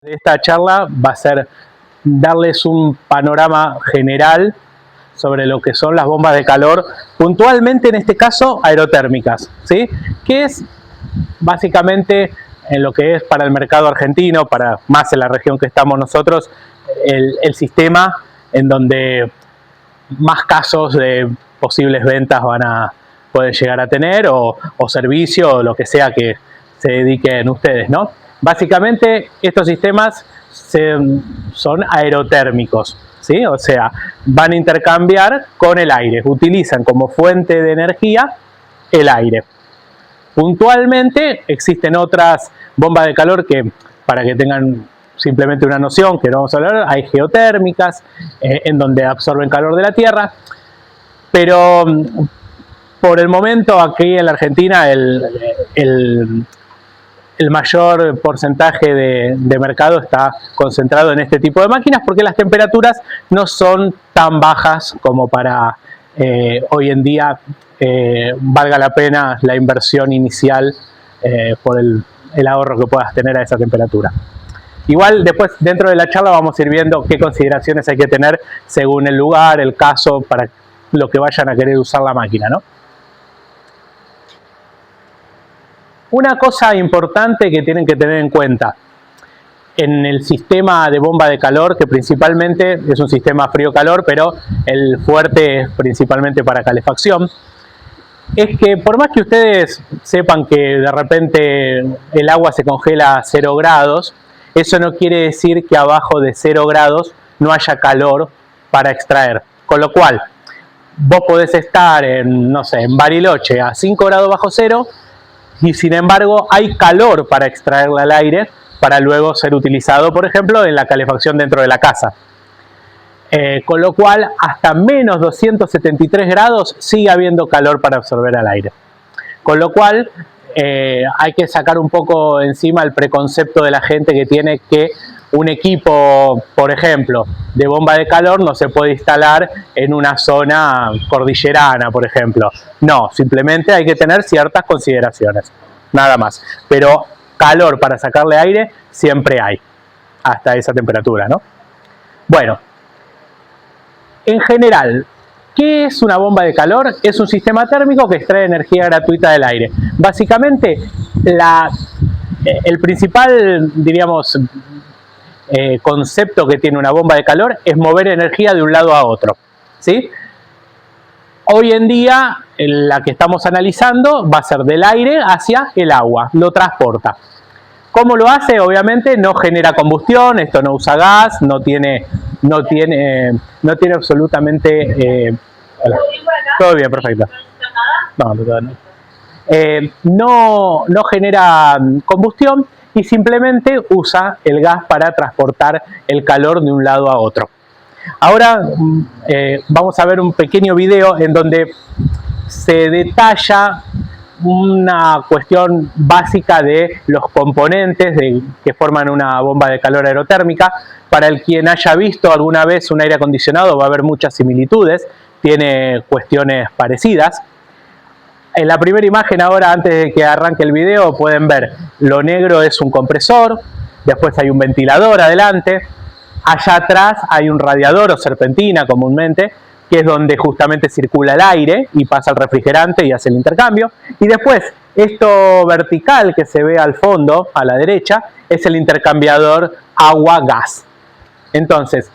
Esta charla va a ser darles un panorama general sobre lo que son las bombas de calor, puntualmente en este caso aerotérmicas, ¿sí? Que es básicamente en lo que es para el mercado argentino, para más en la región que estamos nosotros, el sistema en donde más casos de posibles ventas pueden llegar a tener o servicio o lo que sea que se dediquen ustedes, ¿no? Básicamente estos sistemas son aerotérmicos, ¿sí? O sea, van a intercambiar con el aire, utilizan como fuente de energía el aire. Puntualmente existen otras bombas de calor que, para que tengan simplemente una noción, que no vamos a hablar, hay geotérmicas, en donde absorben calor de la tierra, pero por el momento aquí en la Argentina el mayor porcentaje de mercado está concentrado en este tipo de máquinas porque las temperaturas no son tan bajas como para hoy en día valga la pena la inversión inicial por el ahorro que puedas tener a esa temperatura. Igual después dentro de la charla vamos a ir viendo qué consideraciones hay que tener según el lugar, el caso, para lo que vayan a querer usar la máquina, ¿no? Una cosa importante que tienen que tener en cuenta en el sistema de bomba de calor, que principalmente es un sistema frío-calor, pero el fuerte es principalmente para calefacción, es que por más que ustedes sepan que de repente el agua se congela a 0 grados, eso no quiere decir que abajo de 0 grados no haya calor para extraer. Con lo cual, vos podés estar en, no sé, en Bariloche a 5 grados bajo cero, y sin embargo hay calor para extraerla al aire para luego ser utilizado, por ejemplo, en la calefacción dentro de la casa. Con lo cual, hasta menos 273 grados sigue habiendo calor para absorber al aire. Con lo cual, hay que sacar un poco encima el preconcepto de la gente que tiene que un equipo, por ejemplo, de bomba de calor no se puede instalar en una zona cordillerana, por ejemplo. No, simplemente hay que tener ciertas consideraciones, nada más. Pero calor para sacarle aire siempre hay, hasta esa temperatura, ¿no? Bueno, en general, ¿qué es una bomba de calor? Es un sistema térmico que extrae energía gratuita del aire. Básicamente, el principal, diríamos, concepto que tiene una bomba de calor es mover energía de un lado a otro, ¿sí? Hoy en día, la que estamos analizando va a ser del aire hacia el agua, lo transporta. ¿Cómo lo hace? Obviamente no genera combustión, esto no usa gas, no tiene absolutamente... todo bien, perfecto. No genera combustión y simplemente usa el gas para transportar el calor de un lado a otro. Ahora vamos a ver un pequeño video en donde se detalla una cuestión básica de los componentes que forman una bomba de calor aerotérmica. Para el quien haya visto alguna vez un aire acondicionado va a haber muchas similitudes, tiene cuestiones parecidas. En la primera imagen ahora, antes de que arranque el video, pueden ver lo negro es un compresor, después hay un ventilador adelante, allá atrás hay un radiador o serpentina comúnmente, que es donde justamente circula el aire y pasa el refrigerante y hace el intercambio. Y después, esto vertical que se ve al fondo, a la derecha, es el intercambiador agua-gas. Entonces,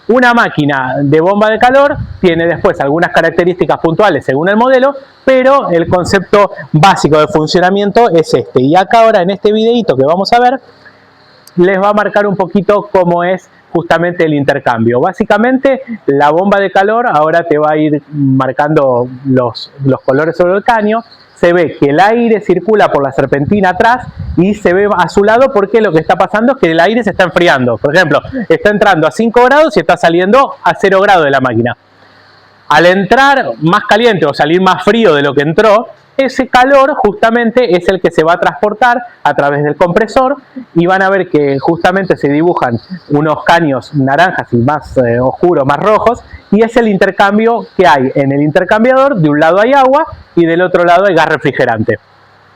una máquina de bomba de calor tiene después algunas características puntuales según el modelo, pero el concepto básico de funcionamiento es este. Y acá ahora en este videito que vamos a ver, les va a marcar un poquito cómo es justamente el intercambio. Básicamente, la bomba de calor ahora te va a ir marcando los colores sobre el caño. Se ve que el aire circula por la serpentina atrás y se ve a su lado porque lo que está pasando es que el aire se está enfriando. Por ejemplo, está entrando a 5 grados y está saliendo a 0 grados de la máquina. Al entrar más caliente o salir más frío de lo que entró, ese calor justamente es el que se va a transportar a través del compresor y van a ver que justamente se dibujan unos caños naranjas y más oscuros, más rojos, y es el intercambio que hay en el intercambiador. De un lado hay agua y del otro lado hay gas refrigerante.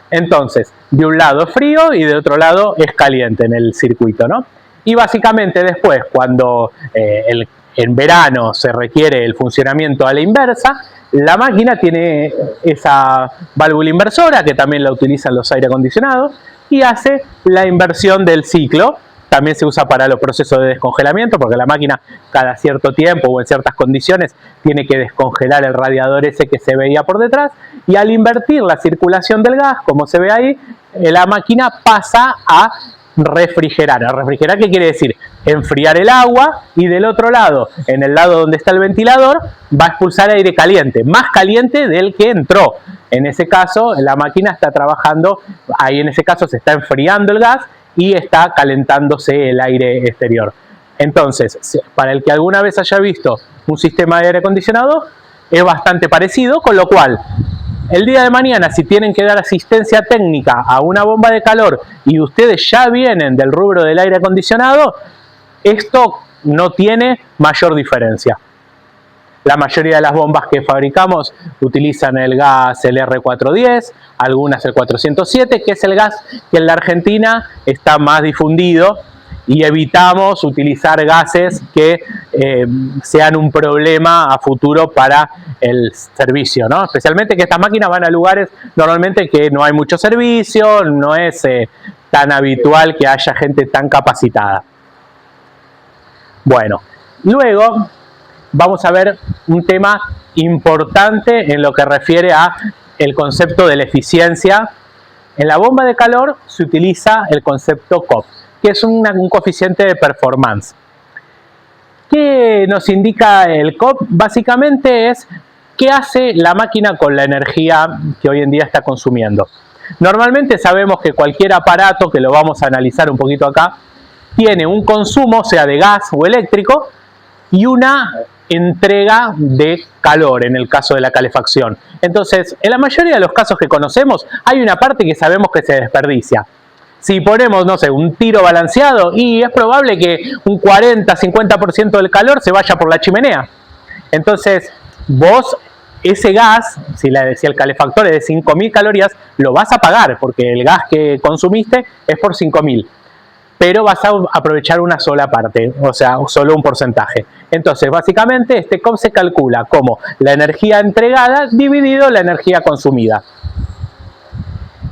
Entonces, de un lado es frío y de otro lado es caliente en el circuito, ¿no? Y básicamente después, cuando en verano se requiere el funcionamiento a la inversa, la máquina tiene esa válvula inversora, que también la utilizan los aire acondicionados, y hace la inversión del ciclo. También se usa para los procesos de descongelamiento, porque la máquina cada cierto tiempo o en ciertas condiciones tiene que descongelar el radiador ese que se veía por detrás, y al invertir la circulación del gas, como se ve ahí, la máquina pasa a refrigerar. ¿Refrigerar qué quiere decir? Enfriar el agua, y del otro lado, en el lado donde está el ventilador, va a expulsar aire caliente, más caliente del que entró. En ese caso, la máquina está trabajando, ahí en ese caso se está enfriando el gas y está calentándose el aire exterior. Entonces, para el que alguna vez haya visto un sistema de aire acondicionado, es bastante parecido, con lo cual el día de mañana, si tienen que dar asistencia técnica a una bomba de calor y ustedes ya vienen del rubro del aire acondicionado, esto no tiene mayor diferencia. La mayoría de las bombas que fabricamos utilizan el gas el R410, algunas el 407, que es el gas que en la Argentina está más difundido, y evitamos utilizar gases que sean un problema a futuro para el servicio, ¿no? Especialmente que estas máquinas van a lugares normalmente que no hay mucho servicio, no es tan habitual que haya gente tan capacitada. Bueno, luego vamos a ver un tema importante en lo que refiere a el concepto de la eficiencia. En la bomba de calor se utiliza el concepto COP, que es un coeficiente de performance. ¿Qué nos indica el COP? Básicamente es qué hace la máquina con la energía que hoy en día está consumiendo. Normalmente sabemos que cualquier aparato, que lo vamos a analizar un poquito acá, tiene un consumo, sea de gas o eléctrico, y una entrega de calor en el caso de la calefacción. Entonces, en la mayoría de los casos que conocemos, hay una parte que sabemos que se desperdicia. Si ponemos, no sé, un tiro balanceado, y es probable que un 40-50% del calor se vaya por la chimenea. Entonces, vos ese gas, si el calefactor es de 5.000 calorías, lo vas a pagar, porque el gas que consumiste es por 5.000. Pero vas a aprovechar una sola parte, o sea, solo un porcentaje. Entonces, básicamente, este COP se calcula como la energía entregada dividido la energía consumida.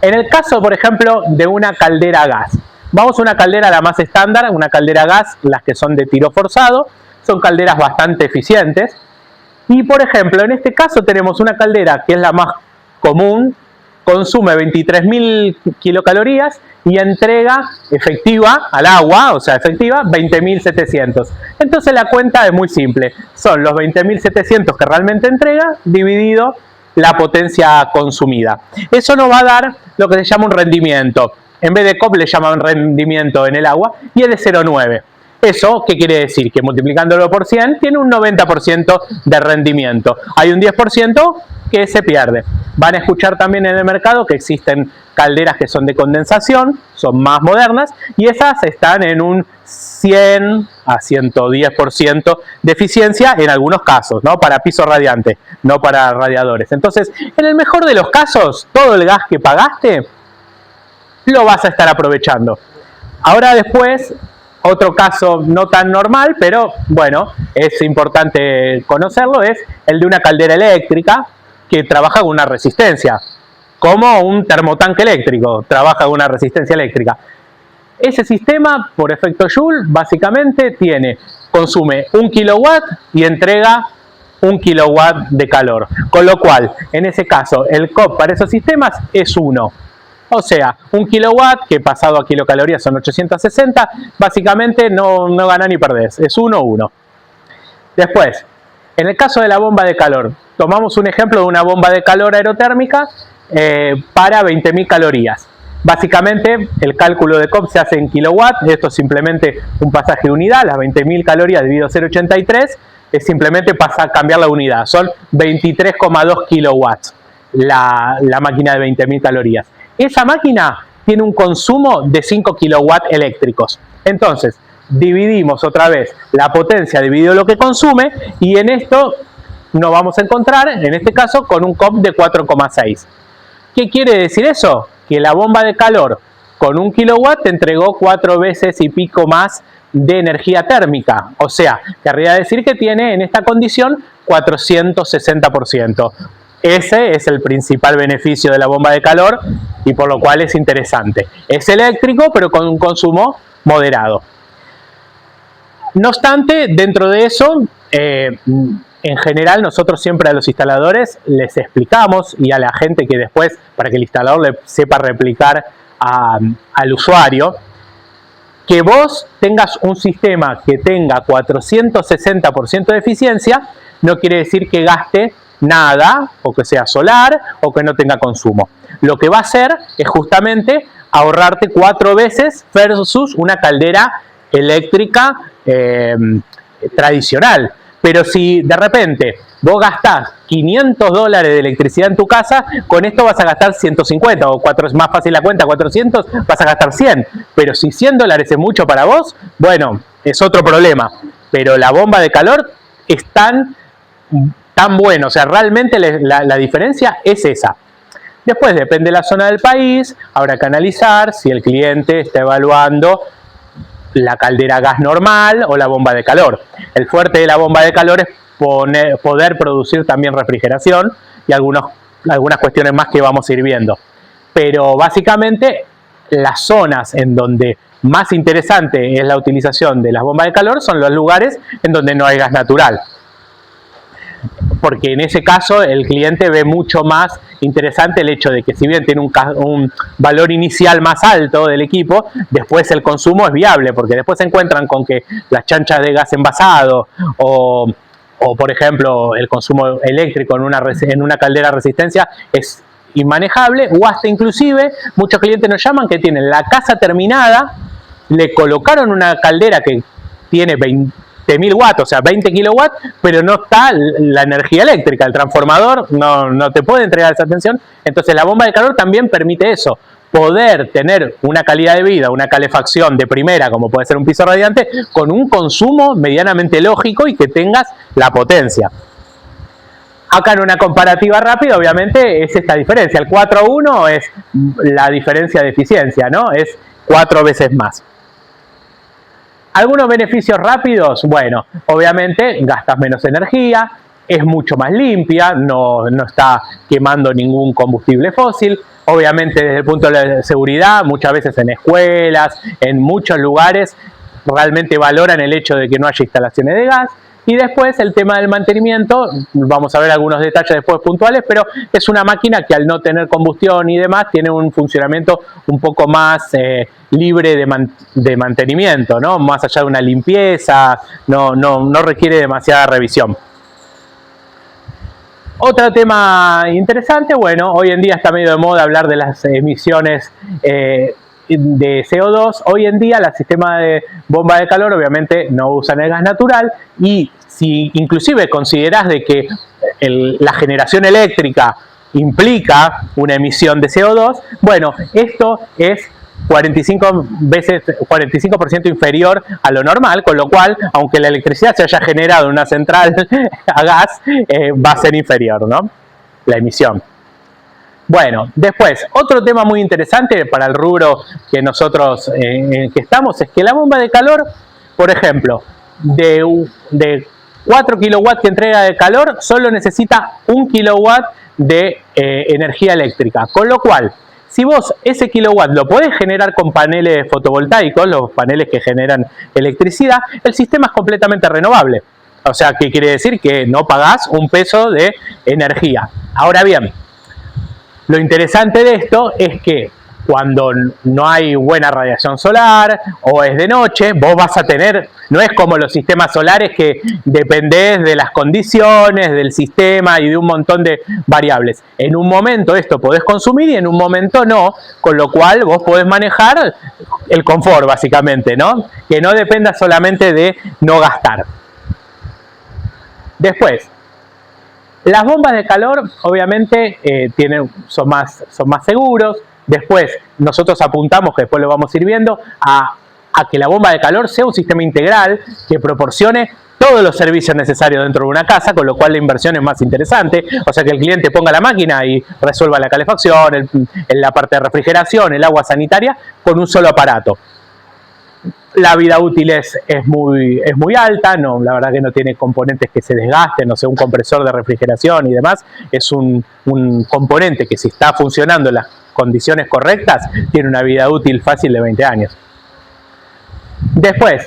En el caso, por ejemplo, de una caldera a gas, vamos a una caldera la más estándar, una caldera a gas, las que son de tiro forzado, son calderas bastante eficientes. Y, por ejemplo, en este caso tenemos una caldera que es la más común, consume 23.000 kilocalorías y entrega efectiva al agua, o sea, efectiva, 20.700. Entonces la cuenta es muy simple. Son los 20.700 que realmente entrega dividido la potencia consumida. Eso nos va a dar lo que se llama un rendimiento. En vez de COP le llaman rendimiento en el agua, y es de 0,9. ¿Eso qué quiere decir? Que multiplicándolo por 100 tiene un 90% de rendimiento. Hay un 10% que se pierde. Van a escuchar también en el mercado que existen calderas que son de condensación, son más modernas, y esas están en un 100 a 110% de eficiencia en algunos casos, ¿no? Para piso radiante, no para radiadores. Entonces, en el mejor de los casos, todo el gas que pagaste lo vas a estar aprovechando. Ahora después, otro caso no tan normal, pero bueno, es importante conocerlo, es el de una caldera eléctrica que trabaja con una resistencia, como un termotanque eléctrico, trabaja con una resistencia eléctrica. Ese sistema, por efecto Joule, básicamente consume 1 kilowatt y entrega 1 kilowatt de calor. Con lo cual, en ese caso, el COP para esos sistemas es 1. O sea, 1 kilowatt, que pasado a kilocalorías son 860, básicamente no gana ni perdés, es 1-1. Después, en el caso de la bomba de calor, tomamos un ejemplo de una bomba de calor aerotérmica para 20.000 calorías. Básicamente, el cálculo de COP se hace en kilowatt. Esto es simplemente un pasaje de unidad. Las 20.000 calorías dividido 0,83 es simplemente cambiar la unidad. Son 23,2 kilowatts la máquina de 20.000 calorías. Esa máquina tiene un consumo de 5 kilowatts eléctricos. Entonces, dividimos otra vez la potencia dividido lo que consume, y en esto nos vamos a encontrar, en este caso, con un COP de 4,6. ¿Qué quiere decir eso? que la bomba de calor con 1 kilowatt te entregó 4 veces y pico más de energía térmica. O sea, querría decir que tiene en esta condición 460%. Ese es el principal beneficio de la bomba de calor y por lo cual es interesante. Es eléctrico, pero con un consumo moderado. No obstante, dentro de eso, en general nosotros siempre a los instaladores les explicamos, y a la gente que después, para que el instalador le sepa replicar al usuario, que vos tengas un sistema que tenga 460% de eficiencia, no quiere decir que gaste nada, o que sea solar, o que no tenga consumo. Lo que va a hacer es justamente ahorrarte 4 veces versus una caldera eléctrica tradicional. Pero si de repente vos gastás $500 de electricidad en tu casa, con esto vas a gastar 150, o es más fácil la cuenta, 400, vas a gastar 100. Pero si $100 es mucho para vos, bueno, es otro problema. Pero la bomba de calor es tan bueno, o sea, realmente la diferencia es esa. Después depende de la zona del país, habrá que analizar si el cliente está evaluando la caldera a gas normal o la bomba de calor. El fuerte de la bomba de calor es poder producir también refrigeración y algunas cuestiones más que vamos a ir viendo. Pero básicamente las zonas en donde más interesante es la utilización de las bombas de calor son los lugares en donde no hay gas natural. Porque en ese caso el cliente ve mucho más interesante el hecho de que si bien tiene un valor inicial más alto del equipo, después el consumo es viable, porque después se encuentran con que las chanchas de gas envasado o por ejemplo el consumo eléctrico en una caldera resistencia es inmanejable, o hasta inclusive muchos clientes nos llaman que tienen la casa terminada, le colocaron una caldera que tiene 20.000 watts, o sea 20 kilowatts, pero no está la energía eléctrica, el transformador no te puede entregar esa tensión. Entonces la bomba de calor también permite eso, poder tener una calidad de vida, una calefacción de primera, como puede ser un piso radiante, con un consumo medianamente lógico y que tengas la potencia. Acá en una comparativa rápida, obviamente, es esta diferencia. El 4:1 es la diferencia de eficiencia, ¿no? Es 4 veces más. ¿Algunos beneficios rápidos? Bueno, obviamente gastas menos energía, es mucho más limpia, no está quemando ningún combustible fósil. Obviamente desde el punto de la seguridad, muchas veces en escuelas, en muchos lugares, realmente valoran el hecho de que no haya instalaciones de gas. Y después el tema del mantenimiento, vamos a ver algunos detalles después puntuales, pero es una máquina que al no tener combustión y demás, tiene un funcionamiento un poco más libre de mantenimiento, ¿no? Más allá de una limpieza, no requiere demasiada revisión. Otro tema interesante, bueno, hoy en día está medio de moda hablar de las emisiones de CO2. Hoy en día el sistema de bomba de calor obviamente no usan el gas natural, y si inclusive considerás de que la generación eléctrica implica una emisión de CO2, bueno, esto es 45% inferior a lo normal, con lo cual, aunque la electricidad se haya generado en una central a gas, va a ser inferior, ¿no? La emisión. Bueno, después, otro tema muy interesante para el rubro que nosotros en que estamos, es que la bomba de calor, por ejemplo, de 4 kilowatts que entrega de calor, solo necesita 1 kilowatt de energía eléctrica, con lo cual, si vos ese kilowatt lo podés generar con paneles fotovoltaicos, los paneles que generan electricidad, el sistema es completamente renovable. O sea, ¿qué quiere decir? Que no pagás un peso de energía. Ahora bien, lo interesante de esto es que cuando no hay buena radiación solar o es de noche, vos vas a tener, no es como los sistemas solares que dependés de las condiciones, del sistema y de un montón de variables. En un momento esto podés consumir y en un momento no, con lo cual vos podés manejar el confort básicamente, ¿no? Que no dependa solamente de no gastar. Después, las bombas de calor obviamente son más seguros. Después nosotros apuntamos, que después lo vamos a ir viendo, a que la bomba de calor sea un sistema integral que proporcione todos los servicios necesarios dentro de una casa, con lo cual la inversión es más interesante. O sea, que el cliente ponga la máquina y resuelva la calefacción, la parte de refrigeración, el agua sanitaria, con un solo aparato. La vida útil es muy alta, no, la verdad que no tiene componentes que se desgasten, no sé, un compresor de refrigeración y demás, es un componente que si está funcionando en las condiciones correctas, tiene una vida útil fácil de 20 años. Después,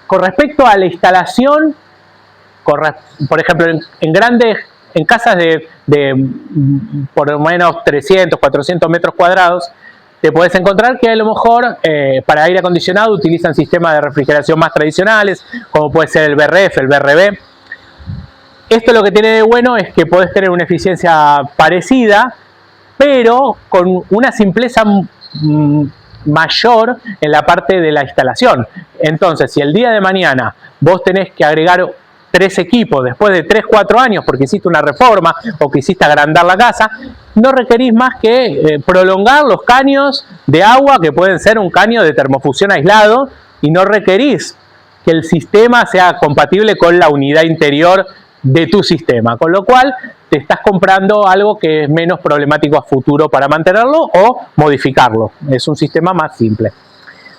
con respecto a la instalación, por ejemplo, en casas de por lo menos 300, 400 metros cuadrados, te puedes encontrar que a lo mejor para aire acondicionado utilizan sistemas de refrigeración más tradicionales, como puede ser el BRF, el BRB. Esto lo que tiene de bueno es que podés tener una eficiencia parecida, pero con una simpleza mayor en la parte de la instalación. Entonces, si el día de mañana vos tenés que agregar 3 equipos después de 3, 4 años porque hiciste una reforma o quisiste agrandar la casa, no requerís más que prolongar los caños de agua, que pueden ser un caño de termofusión aislado, y no requerís que el sistema sea compatible con la unidad interior de tu sistema, con lo cual te estás comprando algo que es menos problemático a futuro para mantenerlo o modificarlo. Es un sistema más simple.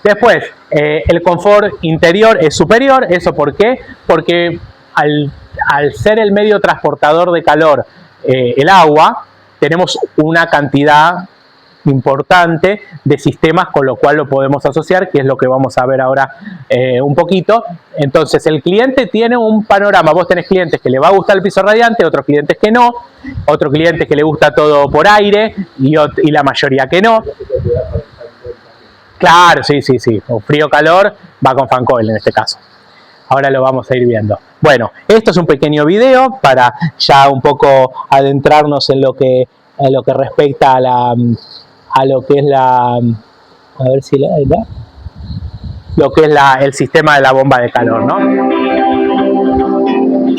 Después, el confort interior es superior. ¿Eso por qué? Porque al ser el medio transportador de calor el agua, tenemos una cantidad importante de sistemas, con lo cual lo podemos asociar, que es lo que vamos a ver ahora un poquito. Entonces el cliente tiene un panorama. Vos tenés clientes que le va a gustar el piso radiante, otros clientes que no, otros clientes que le gusta todo por aire y la mayoría que no. Claro, sí, o frío-calor va con fan coil en este caso. Ahora lo vamos a ir viendo. Bueno, esto es un pequeño video para ya un poco adentrarnos en lo que respecta a lo que es el sistema de la bomba de calor, ¿no?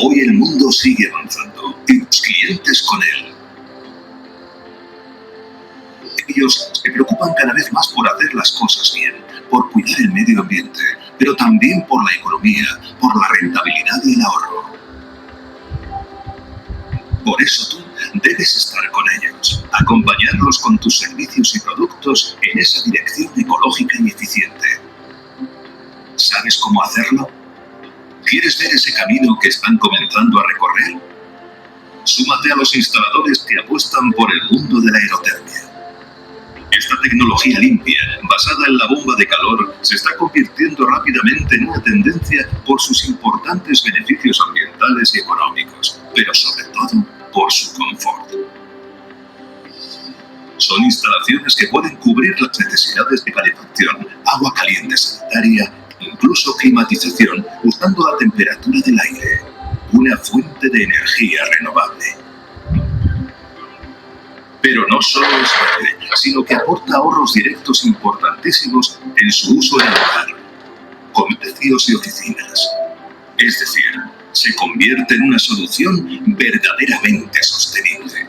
Hoy el mundo sigue avanzando y los clientes con él. Ellos se preocupan cada vez más por hacer las cosas bien, por cuidar el medio ambiente, pero también por la economía, por la rentabilidad y el ahorro. Por eso tú debes estar con ellos, acompañarlos con tus servicios y productos en esa dirección ecológica y eficiente. ¿Sabes cómo hacerlo? ¿Quieres ver ese camino que están comenzando a recorrer? Súmate a los instaladores que apuestan por el mundo de la aerotermia. Esta tecnología limpia, basada en la bomba de calor, se está convirtiendo rápidamente en una tendencia por sus importantes beneficios ambientales y económicos, pero sobre todo por su confort. Son instalaciones que pueden cubrir las necesidades de calefacción, agua caliente sanitaria, incluso climatización, usando la temperatura del aire, una fuente de energía renovable. Pero no solo es verde, sino que aporta ahorros directos importantísimos en su uso en el hogar, comercios y oficinas. Es decir, se convierte en una solución verdaderamente sostenible.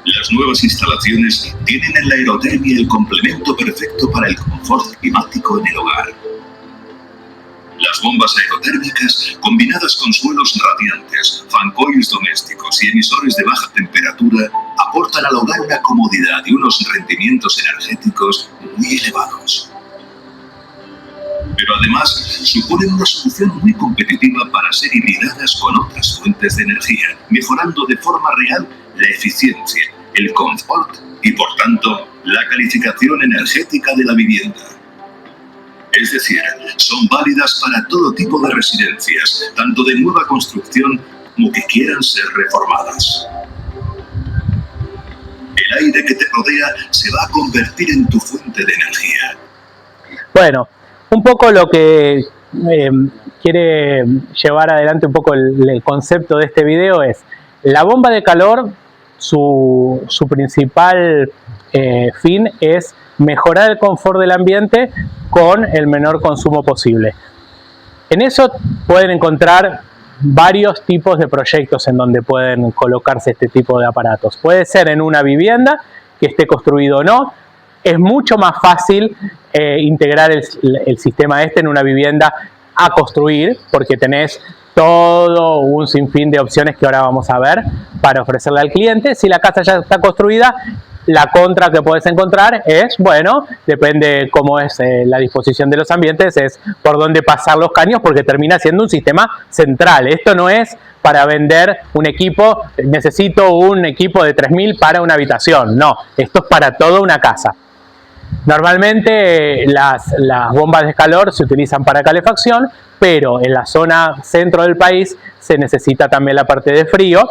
Las nuevas instalaciones tienen en la aerotermia el complemento perfecto para el confort climático en el hogar. Las bombas aerotérmicas, combinadas con suelos radiantes, fan coils domésticos y emisores de baja temperatura, aportan al hogar una comodidad y unos rendimientos energéticos muy elevados. Pero además suponen una solución muy competitiva para ser hibridadas con otras fuentes de energía, mejorando de forma real la eficiencia, el confort y, por tanto, la calificación energética de la vivienda. Es decir, son válidas para todo tipo de residencias, tanto de nueva construcción como que quieran ser reformadas. El aire que te rodea se va a convertir en tu fuente de energía. Bueno, un poco lo que quiere llevar adelante un poco el concepto de este video es la bomba de calor. Su principal fin es mejorar el confort del ambiente con el menor consumo posible. En eso pueden encontrar varios tipos de proyectos en donde pueden colocarse este tipo de aparatos. Puede ser en una vivienda que esté construido o no. Es mucho más fácil integrar el sistema en una vivienda a construir, porque tenés todo un sinfín de opciones que ahora vamos a ver para ofrecerle al cliente. Si la casa ya está construida, la contra que puedes encontrar es, bueno, depende cómo es la disposición de los ambientes, es por dónde pasar los caños, porque termina siendo un sistema central. Esto no es para vender un equipo, necesito un equipo de 3.000 para una habitación. No, esto es para toda una casa. Normalmente las bombas de calor se utilizan para calefacción, pero en la zona centro del país se necesita también la parte de frío.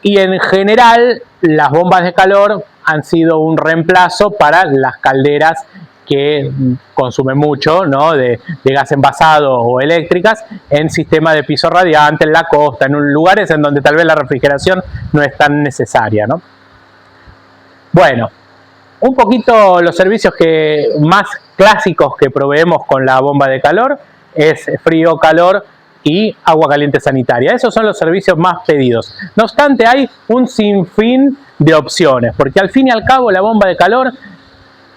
Y en general las bombas de calor han sido un reemplazo para las calderas que consumen mucho, ¿no?, de gas envasado o eléctricas en sistema de piso radiante, en la costa, en lugares en donde tal vez la refrigeración no es tan necesaria, ¿no? Bueno, un poquito los servicios más clásicos que proveemos con la bomba de calor es frío, calor y agua caliente sanitaria. Esos son los servicios más pedidos. No obstante, hay un sinfín de opciones, porque al fin y al cabo la bomba de calor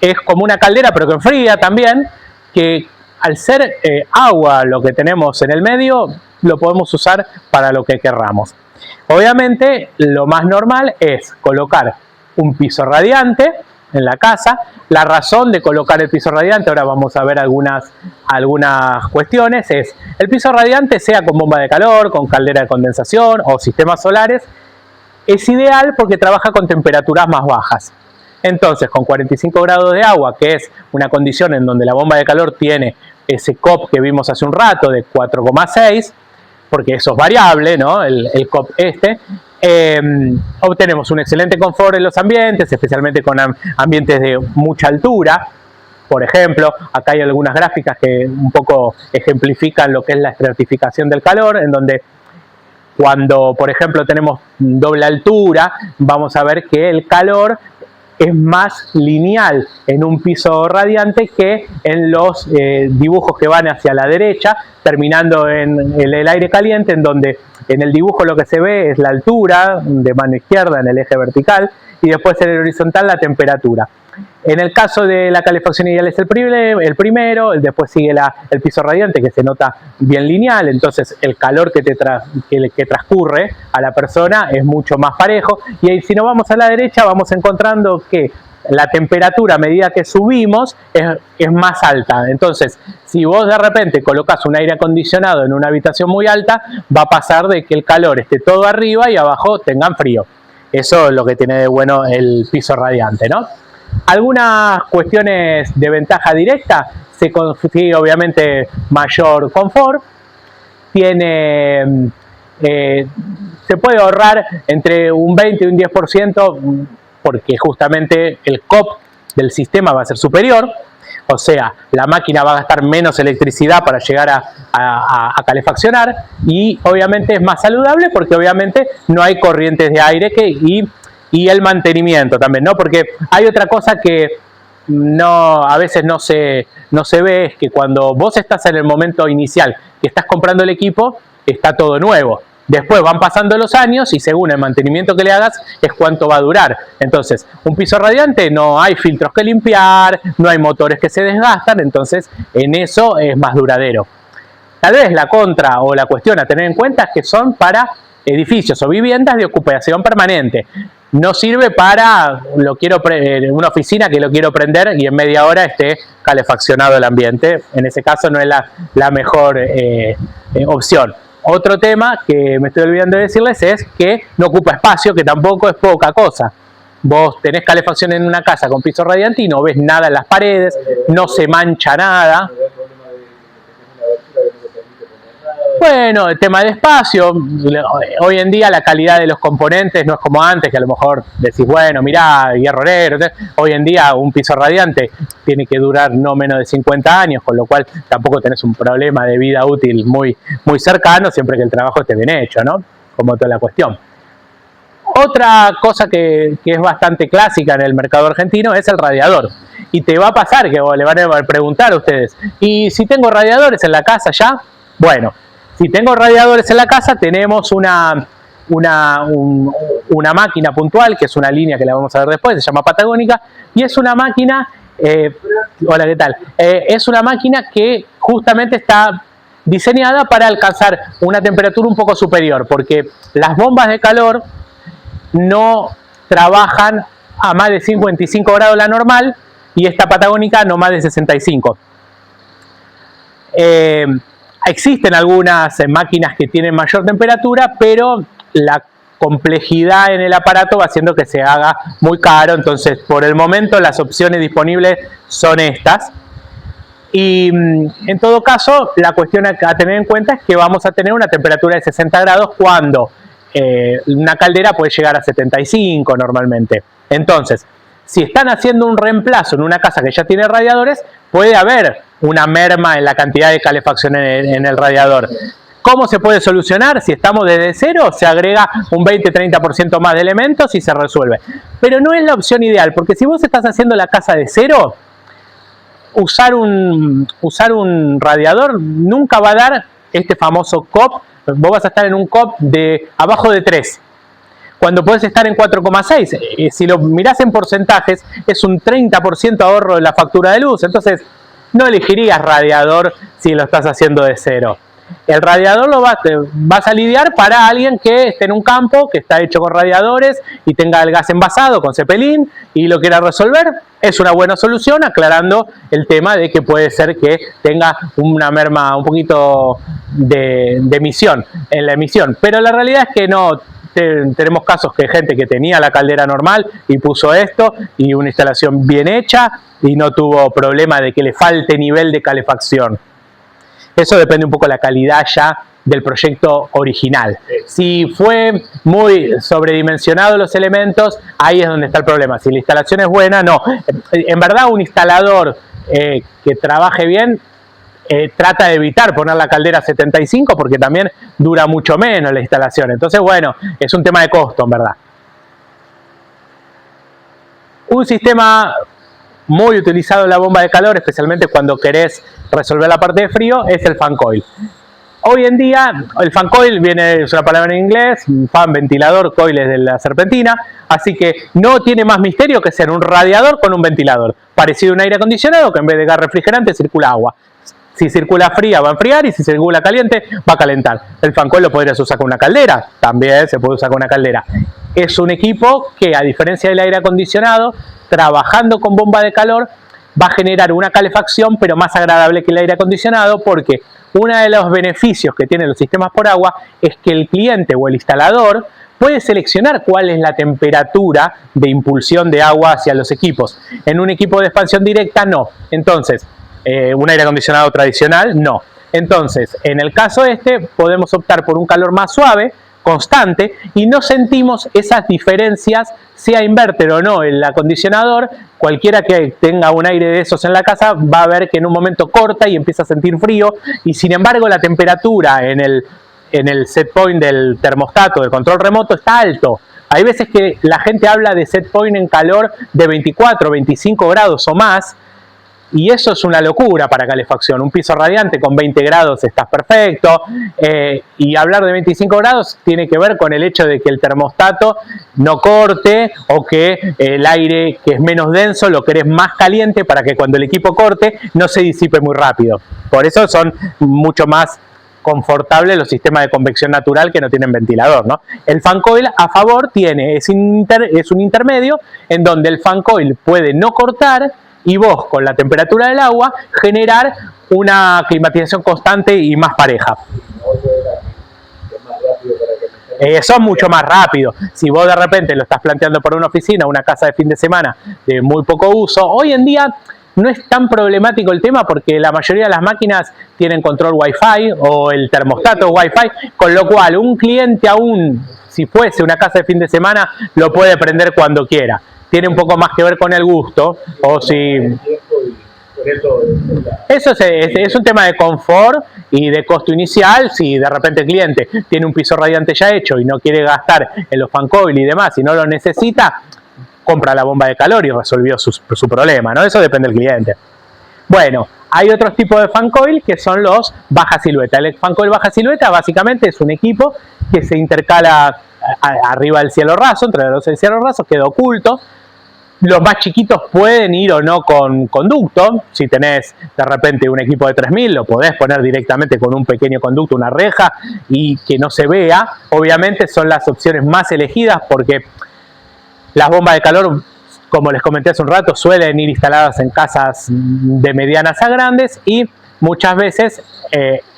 es como una caldera, pero que enfría también, que al ser agua lo que tenemos en el medio, lo podemos usar para lo que querramos. Obviamente, lo más normal es colocar un piso radiante en la casa. La razón de colocar el piso radiante, ahora vamos a ver algunas cuestiones, es el piso radiante, sea con bomba de calor, con caldera de condensación o sistemas solares, es ideal porque trabaja con temperaturas más bajas. Entonces, con 45 grados de agua, que es una condición en donde la bomba de calor tiene ese COP que vimos hace un rato de 4,6, porque eso es variable, ¿no?, el COP obtenemos un excelente confort en los ambientes, especialmente con ambientes de mucha altura. Por ejemplo, acá hay algunas gráficas que un poco ejemplifican lo que es la estratificación del calor, en donde cuando, por ejemplo, tenemos doble altura, vamos a ver que el calor es más lineal en un piso radiante que en los dibujos que van hacia la derecha, terminando en el aire caliente, en donde en el dibujo lo que se ve es la altura de mano izquierda en el eje vertical y después en el horizontal la temperatura. En el caso de la calefacción ideal es el primero, después sigue el piso radiante, que se nota bien lineal, entonces el calor que transcurre a la persona es mucho más parejo. Y ahí, si nos vamos a la derecha, vamos encontrando que la temperatura a medida que subimos es más alta. Entonces, si vos de repente colocas un aire acondicionado en una habitación muy alta, va a pasar de que el calor esté todo arriba y abajo tengan frío. Eso es lo que tiene de bueno el piso radiante, ¿no? Algunas cuestiones de ventaja directa: se consigue obviamente mayor confort, se puede ahorrar entre un 20 y un 10%, porque justamente el COP del sistema va a ser superior, o sea, la máquina va a gastar menos electricidad para llegar a calefaccionar, y obviamente es más saludable porque obviamente no hay corrientes de aire y el mantenimiento también, ¿no? Porque hay otra cosa que a veces no se ve, es que cuando vos estás en el momento inicial que estás comprando el equipo, está todo nuevo. Después van pasando los años y según el mantenimiento que le hagas es cuánto va a durar. Entonces, un piso radiante no hay filtros que limpiar, no hay motores que se desgastan, entonces en eso es más duradero. Tal vez la contra o la cuestión a tener en cuenta es que son para edificios o viviendas de ocupación permanente. No sirve para una oficina que lo quiero prender y en media hora esté calefaccionado el ambiente. En ese caso no es la mejor opción. Otro tema que me estoy olvidando de decirles es que no ocupa espacio, que tampoco es poca cosa. Vos tenés calefacción en una casa con piso radiante y no ves nada en las paredes, no se mancha nada. Bueno, el tema de espacio, hoy en día la calidad de los componentes no es como antes, que a lo mejor decís, bueno, mirá, hierro negro. Hoy en día un piso radiante tiene que durar no menos de 50 años, con lo cual tampoco tenés un problema de vida útil muy cercano, siempre que el trabajo esté bien hecho, ¿no? Como toda la cuestión. Otra cosa que es bastante clásica en el mercado argentino es el radiador. Y te va a pasar que le van a preguntar a ustedes, ¿y si tengo radiadores en la casa ya? Bueno, si tengo radiadores en la casa, tenemos una máquina puntual, que es una línea que la vamos a ver después, se llama Patagónica, y es una máquina, hola, ¿qué tal? Es una máquina que justamente está diseñada para alcanzar una temperatura un poco superior, porque las bombas de calor no trabajan a más de 55 grados la normal y esta patagónica no más de 65. Existen algunas máquinas que tienen mayor temperatura, pero la complejidad en el aparato va haciendo que se haga muy caro. Entonces, por el momento, las opciones disponibles son estas. Y en todo caso, la cuestión a tener en cuenta es que vamos a tener una temperatura de 60 grados cuando una caldera puede llegar a 75 normalmente. Entonces, si están haciendo un reemplazo en una casa que ya tiene radiadores, puede haber una merma en la cantidad de calefacción en el radiador. ¿Cómo se puede solucionar? Si estamos desde cero, se agrega un 20-30% más de elementos y se resuelve. Pero no es la opción ideal, porque si vos estás haciendo la casa de cero, usar un radiador nunca va a dar este famoso COP. Vos vas a estar en un COP de abajo de 3. Cuando podés estar en 4,6. Si lo mirás en porcentajes, es un 30% ahorro de la factura de luz. Entonces, no elegirías radiador si lo estás haciendo de cero. El radiador lo vas a lidiar para alguien que esté en un campo, que está hecho con radiadores y tenga el gas envasado con cepelín y lo quiera resolver. Es una buena solución, aclarando el tema de que puede ser que tenga una merma un poquito de emisión en la emisión. Pero la realidad es que no. Tenemos casos que gente que tenía la caldera normal y puso esto y una instalación bien hecha y no tuvo problema de que le falte nivel de calefacción. Eso depende un poco de la calidad ya del proyecto original. Si fue muy sobredimensionado los elementos, ahí es donde está el problema. Si la instalación es buena, no. En verdad, un instalador que trabaje bien trata de evitar poner la caldera a 75 porque también dura mucho menos la instalación. Entonces, bueno, es un tema de costo, en verdad. Un sistema muy utilizado en la bomba de calor, especialmente cuando querés resolver la parte de frío, es el fan coil. Hoy en día, el fan coil es una palabra en inglés, fan, ventilador, coil es de la serpentina, así que no tiene más misterio que ser un radiador con un ventilador, parecido a un aire acondicionado que en vez de gas refrigerante circula agua. Si circula fría va a enfriar y si circula caliente va a calentar. El fan coil lo podrías usar con una caldera, también se puede usar con una caldera. Es un equipo que, a diferencia del aire acondicionado, trabajando con bomba de calor, va a generar una calefacción, pero más agradable que el aire acondicionado, porque uno de los beneficios que tienen los sistemas por agua es que el cliente o el instalador puede seleccionar cuál es la temperatura de impulsión de agua hacia los equipos. En un equipo de expansión directa, no. Entonces, un aire acondicionado tradicional, no. Entonces, en el caso podemos optar por un calor más suave, constante, y no sentimos esas diferencias, sea inverter o no el acondicionador. Cualquiera que tenga un aire de esos en la casa va a ver que en un momento corta y empieza a sentir frío, y sin embargo la temperatura en el set point del termostato de control remoto está alto. Hay veces que la gente habla de set point en calor de 24, 25 grados o más, y eso es una locura para calefacción. Un piso radiante con 20 grados estás perfecto. Y hablar de 25 grados tiene que ver con el hecho de que el termostato no corte, o que el aire que es menos denso lo querés más caliente para que cuando el equipo corte no se disipe muy rápido. Por eso son mucho más confortables los sistemas de convección natural que no tienen ventilador, ¿no? El fan coil, a favor, es un intermedio en donde el fan coil puede no cortar y vos, con la temperatura del agua, generar una climatización constante y más pareja. Eso es mucho más rápido. Si vos de repente lo estás planteando para una oficina, una casa de fin de semana de muy poco uso, hoy en día no es tan problemático el tema porque la mayoría de las máquinas tienen control Wi-Fi o el termostato Wi-Fi, con lo cual un cliente, aún si fuese una casa de fin de semana, lo puede prender cuando quiera. Tiene un poco más que ver con el gusto, o si... Eso es un tema de confort y de costo inicial. Si de repente el cliente tiene un piso radiante ya hecho y no quiere gastar en los fan coil y demás, y no lo necesita, compra la bomba de calor y resolvió su problema, ¿no? Eso depende del cliente. Bueno, hay otros tipos de fan coil que son los baja silueta. El fan coil baja silueta básicamente es un equipo que se intercala arriba del cielo raso, entre los del cielo raso, queda oculto. Los más chiquitos pueden ir o no con conducto. Si tenés de repente un equipo de 3000, lo podés poner directamente con un pequeño conducto, una reja, y que no se vea. Obviamente son las opciones más elegidas porque las bombas de calor, como les comenté hace un rato, suelen ir instaladas en casas de medianas a grandes y muchas veces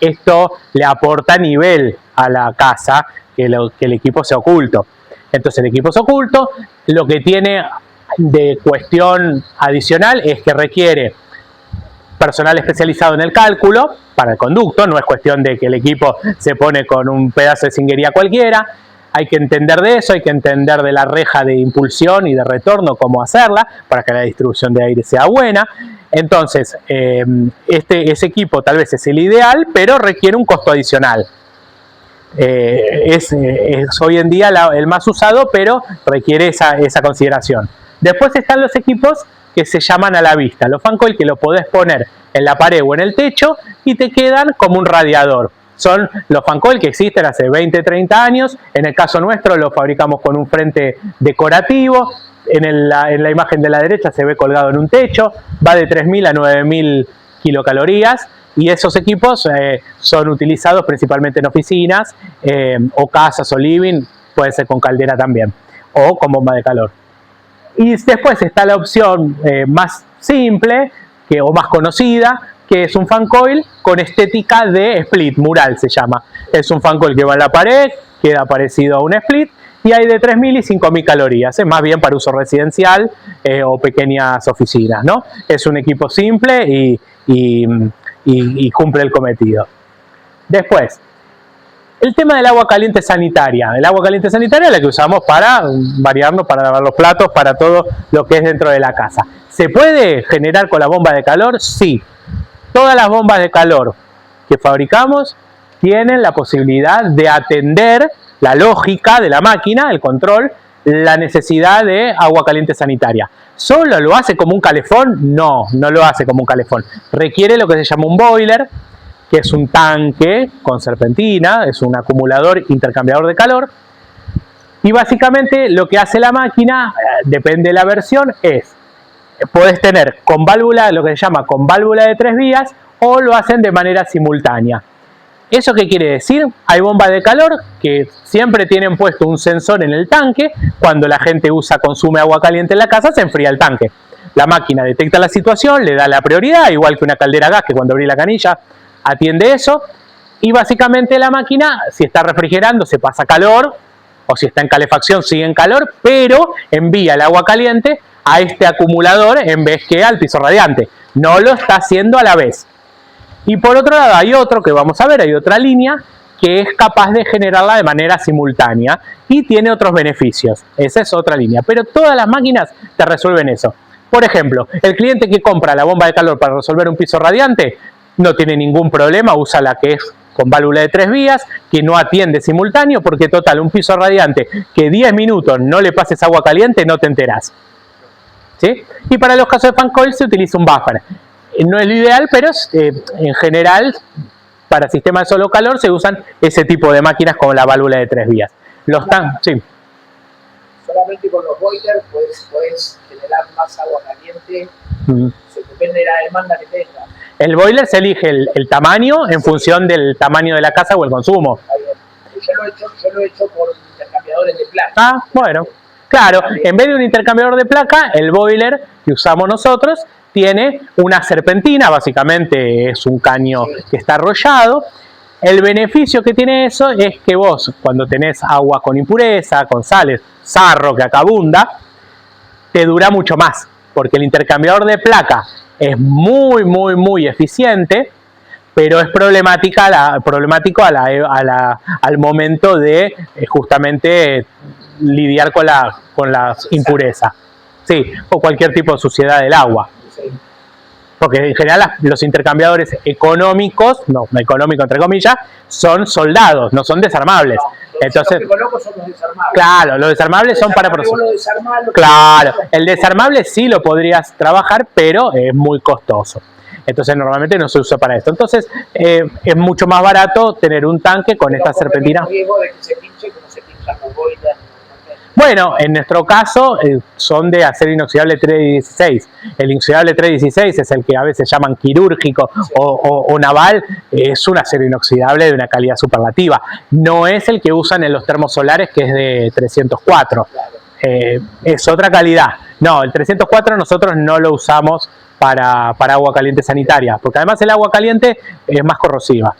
esto le aporta nivel a la casa, que el equipo sea oculto. Entonces el equipo es oculto, lo que tiene de cuestión adicional es que requiere personal especializado en el cálculo para el conducto, no es cuestión de que el equipo se pone con un pedazo de cinguería cualquiera. Hay que entender de eso, hay que entender de la reja de impulsión y de retorno, cómo hacerla para que la distribución de aire sea buena. Entonces, ese equipo tal vez es el ideal, pero requiere un costo adicional. Es hoy en día el más usado, pero requiere esa consideración. Después están los equipos que se llaman a la vista, los fan coil, que lo podés poner en la pared o en el techo y te quedan como un radiador. Son los fan coil que existen hace 20, 30 años. En el caso nuestro lo fabricamos con un frente decorativo. En la imagen de la derecha se ve colgado en un techo. Va de 3000 a 9000 kilocalorías. Y esos equipos son utilizados principalmente en oficinas o casas o living. Puede ser con caldera también. O con bomba de calor. Y después está la opción más simple o más conocida, que es un fan coil con estética de split, mural se llama. Es un fan coil que va en la pared, queda parecido a un split, y hay de 3000 y 5000 calorías, más bien para uso residencial o pequeñas oficinas, ¿no? Es un equipo simple y cumple el cometido. Después, el tema del agua caliente sanitaria. El agua caliente sanitaria es la que usamos para variarnos, para lavar los platos, para todo lo que es dentro de la casa. ¿Se puede generar con la bomba de calor? Sí. Todas las bombas de calor que fabricamos tienen la posibilidad de atender la lógica de la máquina, el control, la necesidad de agua caliente sanitaria. ¿Solo lo hace como un calefón? No, no lo hace como un calefón. Requiere lo que se llama un boiler, que es un tanque con serpentina, es un acumulador intercambiador de calor. Y básicamente lo que hace la máquina, depende de la versión, podés tener con válvula, lo que se llama con válvula de 3 vías, o lo hacen de manera simultánea. ¿Eso qué quiere decir? Hay bombas de calor que siempre tienen puesto un sensor en el tanque. Cuando la gente consume agua caliente en la casa, se enfría el tanque. La máquina detecta la situación, le da la prioridad, igual que una caldera a gas, que cuando abrí la canilla atiende eso. Y básicamente la máquina, si está refrigerando, se pasa calor, o si está en calefacción, sigue en calor, pero envía el agua caliente a este acumulador en vez que al piso radiante. No lo está haciendo a la vez. Y por otro lado hay otro que vamos a ver, hay otra línea que es capaz de generarla de manera simultánea y tiene otros beneficios. Esa es otra línea, pero todas las máquinas te resuelven eso. Por ejemplo, el cliente que compra la bomba de calor para resolver un piso radiante no tiene ningún problema, usa la que es con válvula de 3 vías, que no atiende simultáneo, porque total, un piso radiante que 10 minutos no le pases agua caliente, no te enterás. ¿Sí? Y para los casos de fan coil se utiliza un buffer. No es lo ideal, pero en general para sistemas de solo calor se usan ese tipo de máquinas con la válvula de 3 vías. Sí. Solamente con los boilers puedes generar más agua caliente, depende de la demanda que tengas. El boiler se elige el tamaño en función del tamaño de la casa o el consumo. Yo lo he hecho por intercambiadores de placa. Ah, bueno. Claro, en vez de un intercambiador de placa, el boiler que usamos nosotros tiene una serpentina, básicamente es un caño que está arrollado. El beneficio que tiene eso es que vos, cuando tenés agua con impureza, con sales, sarro que acá abunda, te dura mucho más, porque el intercambiador de placa es muy eficiente, pero es problemático al momento de justamente lidiar con las impurezas. Sí, o cualquier tipo de suciedad del agua. Porque en general los intercambiadores económicos, no económicos entre comillas, son soldados, no son desarmables. Entonces, los que conozco son los desarmables. Claro, los desarmables son para personas. Claro, el desarmable sí lo podrías trabajar, pero es muy costoso. Entonces normalmente no se usa para esto. Entonces es mucho más barato tener un tanque con esta serpentina. ¿No hay riesgo de que se pinche como se pinchan los boilers? Bueno, en nuestro caso son de acero inoxidable 316. El inoxidable 316 es el que a veces llaman quirúrgico o naval, es un acero inoxidable de una calidad superlativa. No es el que usan en los termosolares, que es de 304. Es otra calidad. No, el 304 nosotros no lo usamos para agua caliente sanitaria, porque además el agua caliente es más corrosiva.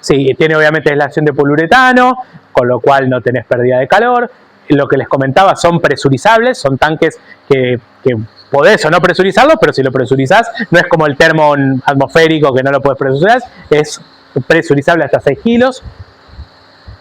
Sí, tiene obviamente aislación de poliuretano, con lo cual no tenés pérdida de calor. Lo que les comentaba, son presurizables, son tanques que podés o no presurizarlos, pero si lo presurizás, no es como el termo atmosférico que no lo podés presurizar, es presurizable hasta 6 kilos.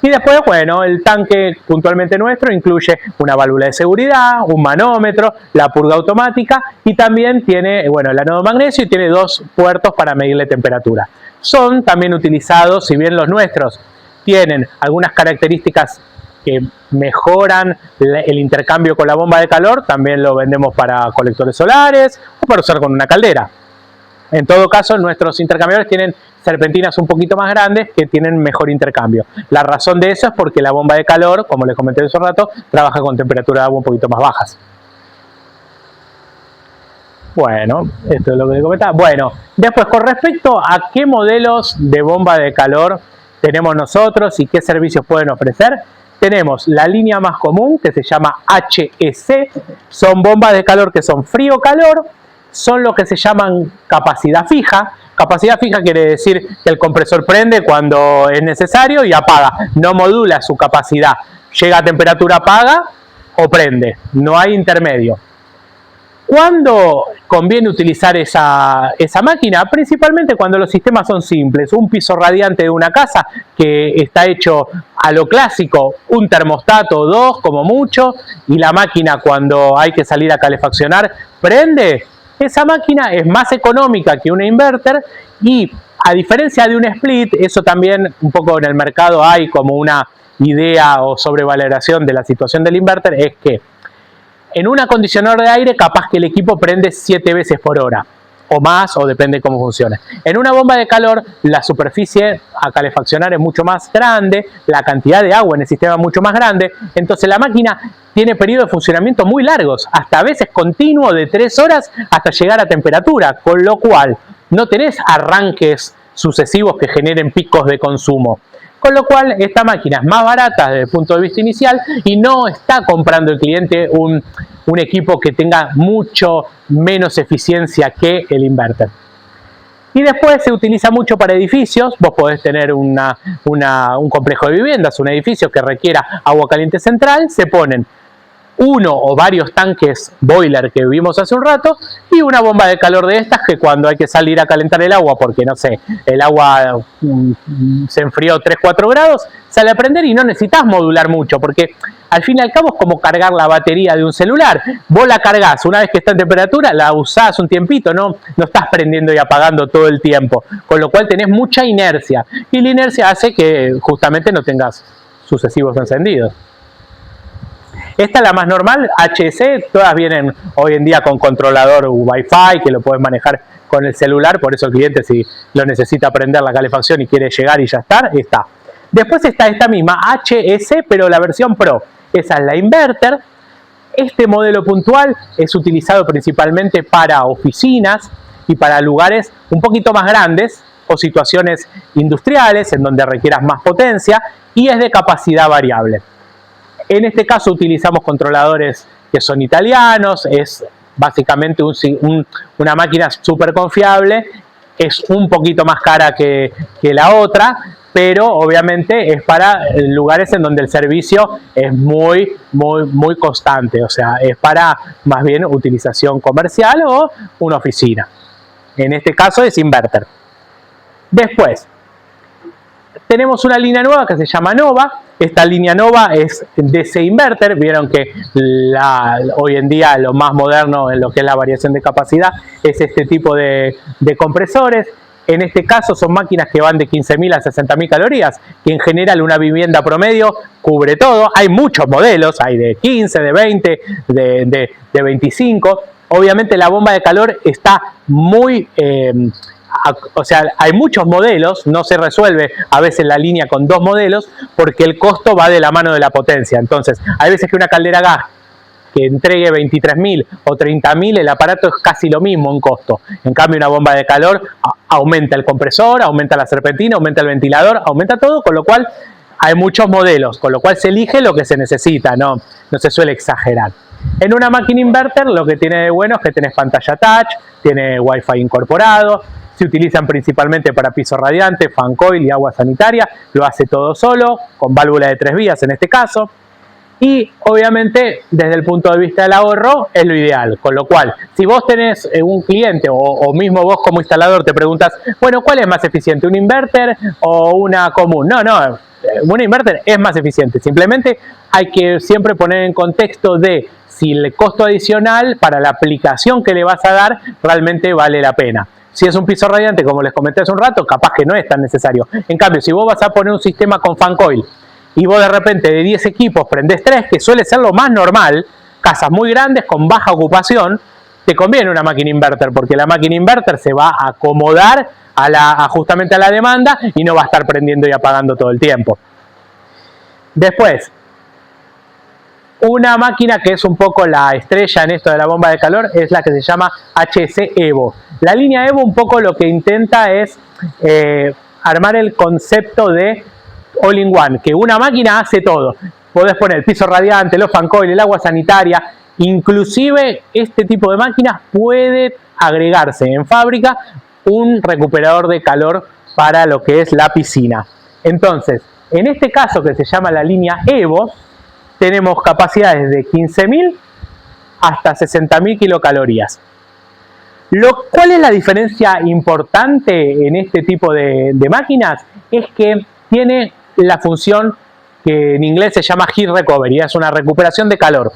Y después, bueno, el tanque puntualmente nuestro incluye una válvula de seguridad, un manómetro, la purga automática y también tiene, bueno, el ánodo magnesio y tiene 2 puertos para medirle temperatura. Son también utilizados, si bien los nuestros tienen algunas características que mejoran el intercambio con la bomba de calor, también lo vendemos para colectores solares o para usar con una caldera. En todo caso, nuestros intercambiadores tienen serpentinas un poquito más grandes que tienen mejor intercambio. La razón de eso es porque la bomba de calor, como les comenté hace un rato, trabaja con temperatura de agua un poquito más bajas. Bueno, esto es lo que les comentaba. Bueno, después con respecto a qué modelos de bomba de calor tenemos nosotros y qué servicios pueden ofrecer, tenemos la línea más común que se llama HEC, son bombas de calor que son frío-calor, son lo que se llaman capacidad fija. Capacidad fija quiere decir que el compresor prende cuando es necesario y apaga, no modula su capacidad, llega a temperatura, apaga o prende, no hay intermedio. ¿Cuándo conviene utilizar esa máquina? Principalmente cuando los sistemas son simples. Un piso radiante de una casa que está hecho a lo clásico, un termostato o 2 como mucho, y la máquina cuando hay que salir a calefaccionar prende. Esa máquina es más económica que una inverter y a diferencia de un split, eso también un poco en el mercado hay como una idea o sobrevaloración de la situación del inverter, es que en un acondicionador de aire capaz que el equipo prende 7 veces por hora o más, o depende de cómo funcione. En una bomba de calor la superficie a calefaccionar es mucho más grande, la cantidad de agua en el sistema es mucho más grande, entonces la máquina tiene periodos de funcionamiento muy largos, hasta a veces continuo de 3 horas hasta llegar a temperatura, con lo cual no tenés arranques sucesivos que generen picos de consumo. Con lo cual esta máquina es más barata desde el punto de vista inicial y no está comprando el cliente un equipo que tenga mucho menos eficiencia que el inverter. Y después se utiliza mucho para edificios. Vos podés tener un complejo de viviendas, un edificio que requiera agua caliente central, se ponen uno o varios tanques boiler que vimos hace un rato y una bomba de calor de estas que cuando hay que salir a calentar el agua porque no sé, el agua se enfrió 3-4 grados, sale a prender y no necesitas modular mucho porque al fin y al cabo es como cargar la batería de un celular. Vos la cargas una vez que está en temperatura, la usás un tiempito, no estás prendiendo y apagando todo el tiempo, con lo cual tenés mucha inercia y la inercia hace que justamente no tengas sucesivos encendidos. Esta es la más normal, HEC, todas vienen hoy en día con controlador Wi-Fi que lo puedes manejar con el celular, por eso el cliente si lo necesita prender la calefacción y quiere llegar y ya está. Después está esta misma HEC, pero la versión Pro, esa es la inverter. Este modelo puntual es utilizado principalmente para oficinas y para lugares un poquito más grandes o situaciones industriales en donde requieras más potencia y es de capacidad variable. En este caso utilizamos controladores que son italianos, es básicamente una máquina súper confiable, es un poquito más cara que la otra, pero obviamente es para lugares en donde el servicio es muy constante, o sea, es para más bien utilización comercial o una oficina. En este caso es inverter. Después, tenemos una línea nueva que se llama Nova. Esta línea Nova es DC Inverter. Vieron que hoy en día lo más moderno en lo que es la variación de capacidad es este tipo de compresores. En este caso son máquinas que van de 15.000 a 60.000 calorías, que en general una vivienda promedio cubre todo. Hay muchos modelos, hay de 15, de 20, de 25. Obviamente la bomba de calor está muy o sea, hay muchos modelos, no se resuelve a veces la línea con 2 modelos porque el costo va de la mano de la potencia. Entonces, hay veces que una caldera gas que entregue 23.000 o 30.000, el aparato es casi lo mismo en costo. En cambio, una bomba de calor aumenta el compresor, aumenta la serpentina, aumenta el ventilador, aumenta todo, con lo cual hay muchos modelos, con lo cual se elige lo que se necesita, no se suele exagerar. En una máquina inverter lo que tiene de bueno es que tenés pantalla touch, tiene Wi-Fi incorporado, se utilizan principalmente para piso radiante, fan coil y agua sanitaria, lo hace todo solo, con válvula de 3 vías en este caso. Y obviamente desde el punto de vista del ahorro es lo ideal, con lo cual si vos tenés un cliente o mismo vos como instalador te preguntas, bueno, ¿cuál es más eficiente? ¿Un inverter o una común? No, una inverter es más eficiente, simplemente hay que siempre poner en contexto de si el costo adicional para la aplicación que le vas a dar realmente vale la pena. Si es un piso radiante, como les comenté hace un rato, capaz que no es tan necesario. En cambio, si vos vas a poner un sistema con fan coil y vos de repente de 10 equipos prendés 3, que suele ser lo más normal, casas muy grandes con baja ocupación, te conviene una máquina inverter, porque la máquina inverter se va a acomodar justamente a la demanda y no va a estar prendiendo y apagando todo el tiempo. Después, una máquina que es un poco la estrella en esto de la bomba de calor es la que se llama HS Evo. La línea Evo un poco lo que intenta es armar el concepto de all-in-one, que una máquina hace todo. Podés poner el piso radiante, los fan coil, el agua sanitaria, inclusive este tipo de máquinas puede agregarse en fábrica un recuperador de calor para lo que es la piscina. Entonces, en este caso que se llama la línea Evo, tenemos capacidades de 15.000 hasta 60.000 kilocalorías. ¿Cuál es la diferencia importante en este tipo de máquinas? Es que tiene la función que en inglés se llama Heat Recovery, es una recuperación de calor.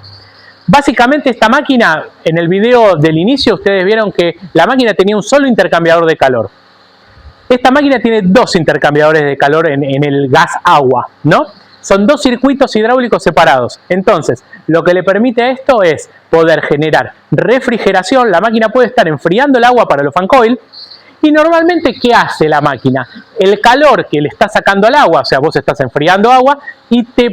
Básicamente esta máquina, en el video del inicio ustedes vieron que la máquina tenía un solo intercambiador de calor. Esta máquina tiene 2 intercambiadores de calor en el gas agua, ¿no? Son 2 circuitos hidráulicos separados. Entonces, lo que le permite a esto es poder generar refrigeración. La máquina puede estar enfriando el agua para los fan coil. Y normalmente, ¿qué hace la máquina? El calor que le está sacando al agua, o sea, vos estás enfriando agua y te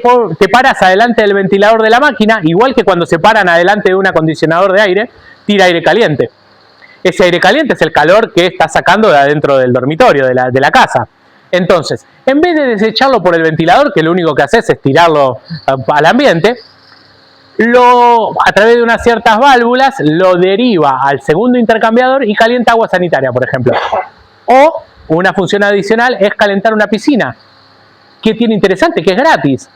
paras adelante del ventilador de la máquina, igual que cuando se paran adelante de un acondicionador de aire, tira aire caliente. Ese aire caliente es el calor que está sacando de adentro del dormitorio, de la casa. Entonces, en vez de desecharlo por el ventilador, que lo único que haces es tirarlo al ambiente, a través de unas ciertas válvulas lo deriva al segundo intercambiador y calienta agua sanitaria, por ejemplo. O una función adicional es calentar una piscina. ¿Qué tiene interesante? Que es gratis.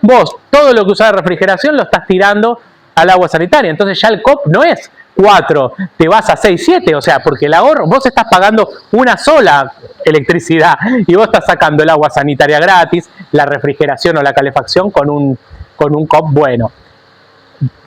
Vos todo lo que usás de refrigeración lo estás tirando al agua sanitaria. Entonces ya el COP no es 4, te vas a 6, 7, o sea, porque el ahorro, vos estás pagando una sola electricidad y vos estás sacando el agua sanitaria gratis, la refrigeración o la calefacción con un COP bueno.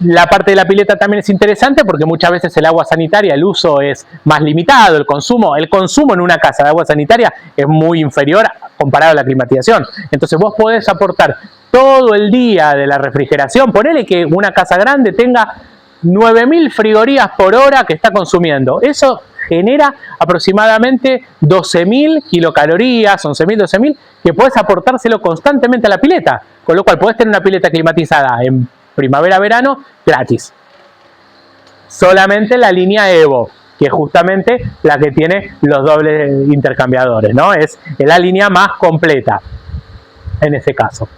La parte de la pileta también es interesante porque muchas veces el agua sanitaria, el uso es más limitado, el consumo en una casa de agua sanitaria es muy inferior comparado a la climatización. Entonces vos podés aportar todo el día de la refrigeración, ponele que una casa grande tenga 9.000 frigorías por hora que está consumiendo. Eso genera aproximadamente 12.000 kilocalorías, 11.000, 12.000, que podés aportárselo constantemente a la pileta. Con lo cual podés tener una pileta climatizada en primavera-verano gratis. Solamente la línea Evo, que es justamente la que tiene los dobles intercambiadores, ¿no? Es la línea más completa en ese caso.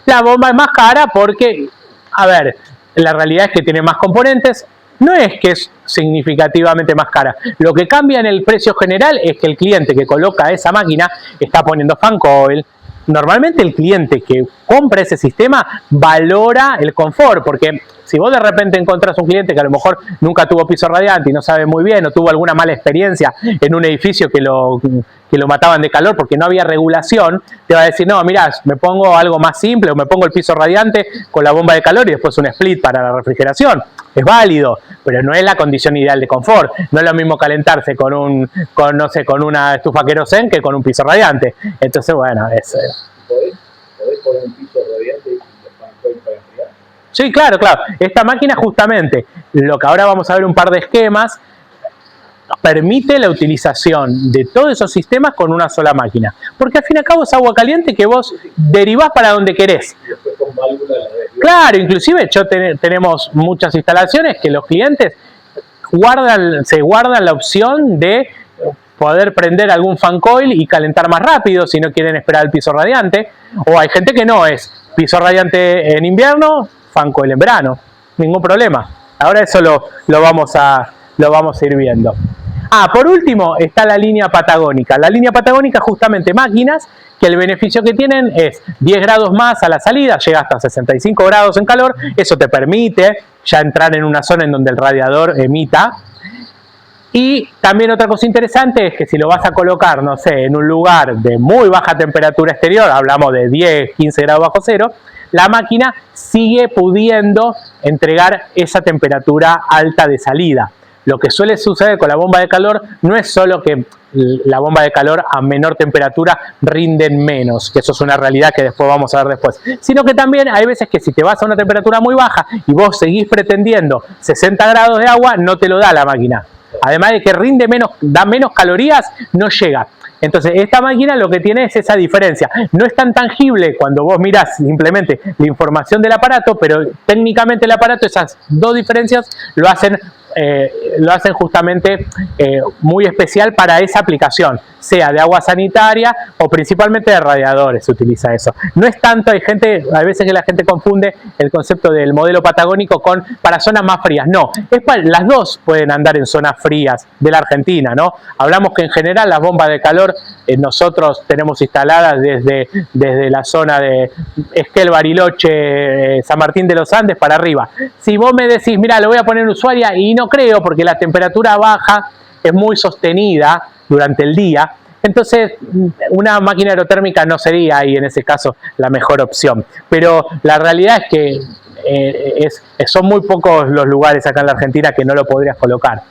La bomba es más cara porque, a ver, la realidad es que tiene más componentes. No es que es significativamente más cara. Lo que cambia en el precio general es que el cliente que coloca esa máquina está poniendo fan coil. Normalmente el cliente que compra ese sistema valora el confort, porque si vos de repente encontrás un cliente que a lo mejor nunca tuvo piso radiante y no sabe muy bien o tuvo alguna mala experiencia en un edificio que lo mataban de calor porque no había regulación, te va a decir, no, mirá, me pongo algo más simple o me pongo el piso radiante con la bomba de calor y después un split para la refrigeración. Es válido, pero no es la condición ideal de confort. No es lo mismo calentarse con una estufa querosén que con un piso radiante. Entonces, bueno, ¿Podés poner un piso radiante y fan coil para enfriar? Sí, claro. Esta máquina justamente, lo que ahora vamos a ver un par de esquemas, permite la utilización de todos esos sistemas con una sola máquina. Porque al fin y al cabo es agua caliente que vos derivás para donde querés. Claro, inclusive tenemos muchas instalaciones que los clientes se guardan la opción de poder prender algún fan coil y calentar más rápido si no quieren esperar el piso radiante. O hay gente que no es piso radiante en invierno, fan coil en verano. Ningún problema. Ahora eso lo vamos a ir viendo. Por último está la línea patagónica. La línea patagónica justamente máquinas que el beneficio que tienen es 10 grados más a la salida, llega hasta 65 grados en calor. Eso te permite ya entrar en una zona en donde el radiador emita. Y también otra cosa interesante es que si lo vas a colocar, no sé, en un lugar de muy baja temperatura exterior, hablamos de 10, 15 grados bajo cero, la máquina sigue pudiendo entregar esa temperatura alta de salida. Lo que suele suceder con la bomba de calor no es solo que la bomba de calor a menor temperatura rinden menos, que eso es una realidad que después vamos a ver después, sino que también hay veces que si te vas a una temperatura muy baja y vos seguís pretendiendo 60 grados de agua, no te lo da la máquina. Además de que rinde menos, da menos calorías, no llega. Entonces esta máquina lo que tiene es esa diferencia. No es tan tangible cuando vos mirás simplemente la información del aparato, pero técnicamente el aparato, esas dos diferencias lo hacen justamente muy especial para esa aplicación, sea de agua sanitaria o principalmente de radiadores se utiliza eso. No es tanto, hay veces que la gente confunde el concepto del modelo patagónico con para zonas más frías. No, las dos pueden andar en zonas frías de la Argentina, ¿no? Hablamos que en general las bombas de calor nosotros tenemos instaladas desde la zona de Esquel, Bariloche, San Martín de los Andes para arriba. Si vos me decís, mira, lo voy a poner en Ushuaia, y no creo porque la temperatura baja es muy sostenida durante el día, entonces una máquina aerotérmica no sería ahí en ese caso la mejor opción. Pero la realidad es que son muy pocos los lugares acá en la Argentina que no lo podrías colocar.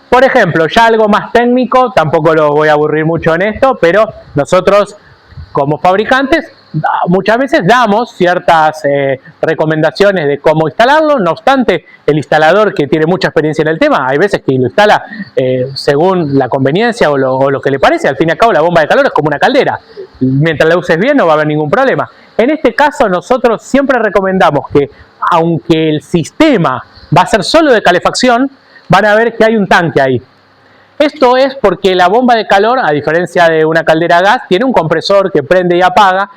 Por ejemplo, ya algo más técnico, tampoco lo voy a aburrir mucho en esto, pero nosotros como fabricantes muchas veces damos ciertas recomendaciones de cómo instalarlo. No obstante, el instalador que tiene mucha experiencia en el tema, hay veces que lo instala según la conveniencia o lo que le parece. Al fin y al cabo la bomba de calor es como una caldera, mientras la uses bien no va a haber ningún problema. En este caso nosotros siempre recomendamos que, aunque el sistema va a ser solo de calefacción, van a ver que hay un tanque ahí. Esto es porque la bomba de calor, a diferencia de una caldera a gas, tiene un compresor que prende y apaga,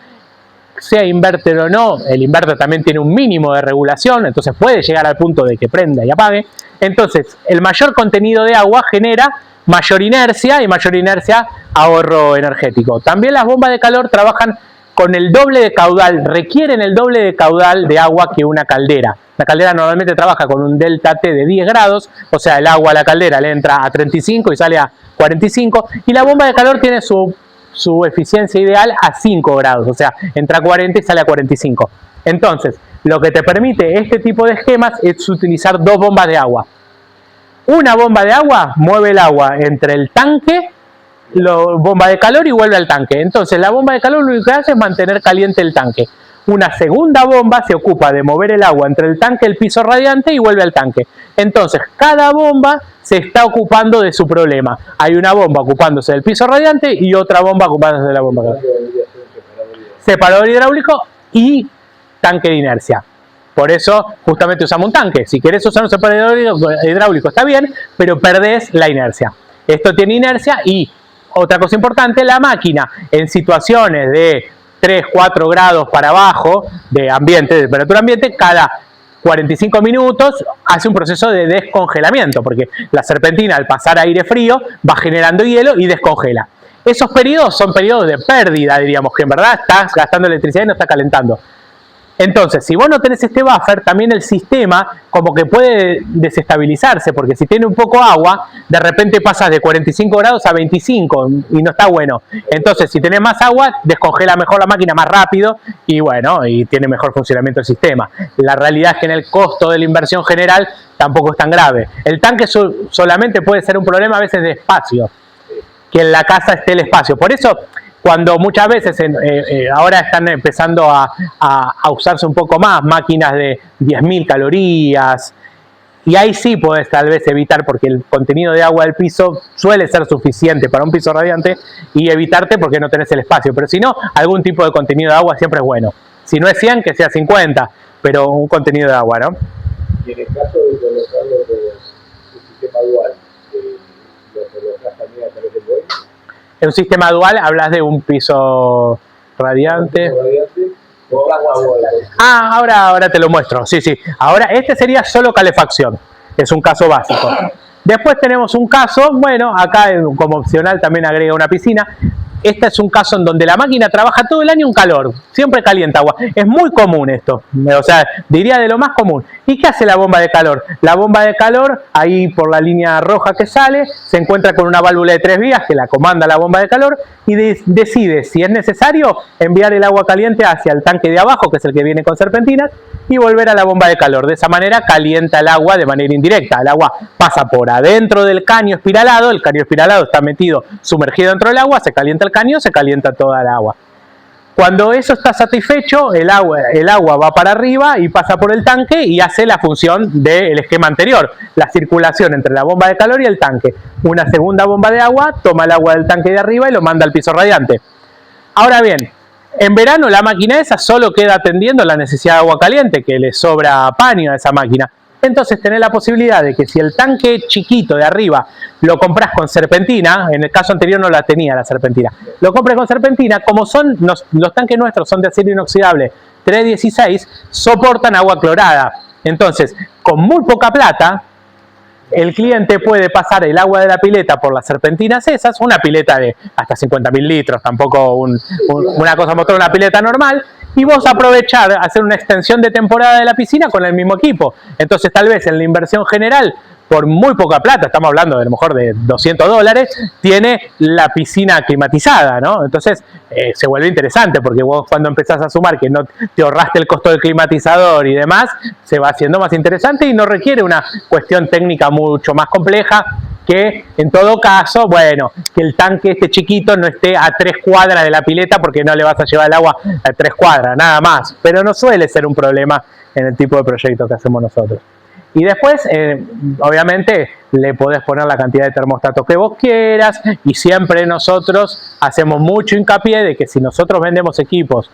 sea inverter o no. El inverter también tiene un mínimo de regulación, entonces puede llegar al punto de que prenda y apague. Entonces, el mayor contenido de agua genera mayor inercia, y mayor inercia, ahorro energético. También las bombas de calor trabajan con el doble de caudal, requieren el doble de caudal de agua que una caldera. La caldera normalmente trabaja con un delta T de 10 grados, o sea, el agua a la caldera le entra a 35 y sale a 45, y la bomba de calor tiene su eficiencia ideal a 5 grados, o sea, entra a 40 y sale a 45. Entonces, lo que te permite este tipo de esquemas es utilizar dos bombas de agua. Una bomba de agua mueve el agua entre el tanque, bomba de calor, y vuelve al tanque. Entonces la bomba de calor lo que hace es mantener caliente el tanque. Una segunda bomba se ocupa de mover el agua entre el tanque y el piso radiante y vuelve al tanque. Entonces cada bomba se está ocupando de su problema. Hay una bomba ocupándose del piso radiante y otra bomba ocupándose de la bomba de calor. Separador hidráulico y tanque de inercia. Por eso justamente usamos un tanque. Si querés usar un separador hidráulico está bien, pero perdés la inercia. Esto tiene inercia. Y otra cosa importante, la máquina en situaciones de 3, 4 grados para abajo de ambiente, de temperatura ambiente, cada 45 minutos hace un proceso de descongelamiento, porque la serpentina al pasar aire frío va generando hielo y descongela. Esos periodos son periodos de pérdida, diríamos, que en verdad estás gastando electricidad y no está calentando. Entonces, si vos no tenés este buffer, también el sistema como que puede desestabilizarse, porque si tiene un poco agua, de repente pasas de 45 grados a 25 y no está bueno. Entonces, si tenés más agua, descongela mejor la máquina más rápido y bueno, y tiene mejor funcionamiento el sistema. La realidad es que en el costo de la inversión general tampoco es tan grave. El tanque solamente puede ser un problema a veces de espacio, que en la casa esté el espacio. Por eso, cuando muchas veces ahora están empezando a usarse un poco más máquinas de 10.000 calorías, Y ahí sí podés tal vez evitar, porque el contenido de agua del piso suele ser suficiente para un piso radiante, y evitarte porque no tenés el espacio. Pero si no, algún tipo de contenido de agua siempre es bueno. Si no es 100, que sea 50, pero un contenido de agua, ¿no? Y en el caso de colocarlo de un sistema dual, ¿lo colocás también a través del boiler? En un sistema dual hablas de un piso radiante. Ah, ahora te lo muestro. Sí, sí. Ahora este sería solo calefacción. Es un caso básico. Después tenemos un caso, bueno, acá como opcional también agrega una piscina. Este es un caso en donde la máquina trabaja todo el año en calor, siempre calienta agua. Es muy común esto, o sea, diría de lo más común. ¿Y qué hace la bomba de calor? La bomba de calor, ahí por la línea roja que sale, se encuentra con una válvula de 3 vías que la comanda la bomba de calor y decide, si es necesario, enviar el agua caliente hacia el tanque de abajo, que es el que viene con serpentinas, y volver a la bomba de calor. De esa manera calienta el agua de manera indirecta. El agua pasa por adentro del caño espiralado, el caño espiralado está metido, sumergido dentro del agua, se calienta el caño, se calienta toda el agua. Cuando eso está satisfecho, el agua va para arriba y pasa por el tanque y hace la función del esquema anterior, la circulación entre la bomba de calor y el tanque. Una segunda bomba de agua toma el agua del tanque de arriba y lo manda al piso radiante. Ahora bien, en verano la máquina esa solo queda atendiendo la necesidad de agua caliente, que le sobra paño a esa máquina. Entonces tenés la posibilidad de que si el tanque chiquito de arriba lo compras con serpentina, en el caso anterior no la tenía la serpentina, lo compras con serpentina, como son los tanques nuestros son de acero inoxidable 316, soportan agua clorada. Entonces, con muy poca plata, el cliente puede pasar el agua de la pileta por las serpentinas esas, una pileta de hasta 50.000 litros, tampoco una cosa motor, una pileta normal, y vos aprovechar, hacer una extensión de temporada de la piscina con el mismo equipo. Entonces tal vez en la inversión general, por muy poca plata, estamos hablando de a lo mejor de $200, tiene la piscina climatizada, ¿no? Entonces se vuelve interesante, porque vos cuando empezás a sumar que no te ahorraste el costo del climatizador y demás, se va haciendo más interesante y no requiere una cuestión técnica mucho más compleja, que en todo caso, bueno, que el tanque este chiquito no esté a 3 cuadras de la pileta, porque no le vas a llevar el agua a 3 cuadras, nada más. Pero no suele ser un problema en el tipo de proyecto que hacemos nosotros. Y después, obviamente, le podés poner la cantidad de termostatos que vos quieras, y siempre nosotros hacemos mucho hincapié de que si nosotros vendemos equipos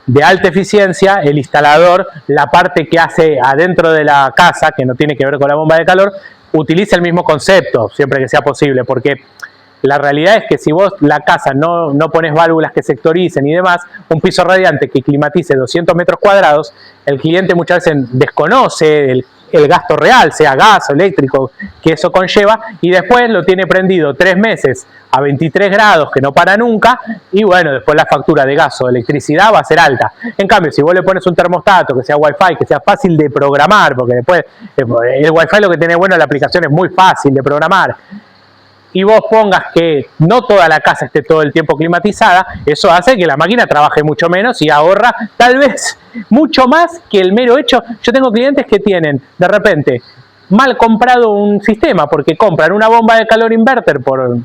de alta eficiencia, el instalador, la parte que hace adentro de la casa, que no tiene que ver con la bomba de calor, utiliza el mismo concepto, siempre que sea posible, porque la realidad es que si vos la casa no pones válvulas que sectoricen y demás, un piso radiante que climatice 200 metros cuadrados, el cliente muchas veces desconoce el gasto real, sea gas o eléctrico, que eso conlleva, y después lo tiene prendido 3 meses a 23 grados, que no para nunca, y bueno, después la factura de gas o electricidad va a ser alta. En cambio, si vos le pones un termostato que sea Wi-Fi, que sea fácil de programar, porque después el Wi-Fi lo que tiene bueno, la aplicación es muy fácil de programar, y vos pongas que no toda la casa esté todo el tiempo climatizada, eso hace que la máquina trabaje mucho menos y ahorra tal vez mucho más que el mero hecho. Yo tengo clientes que tienen de repente mal comprado un sistema, porque compran una bomba de calor inverter por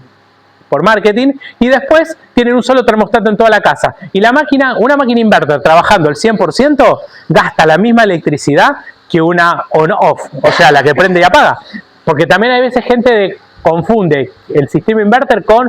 marketing, y después tienen un solo termostato en toda la casa, y la máquina, una máquina inverter trabajando al 100%, gasta la misma electricidad que una on-off, o sea, la que prende y apaga. Porque también hay veces gente confunde el sistema inverter con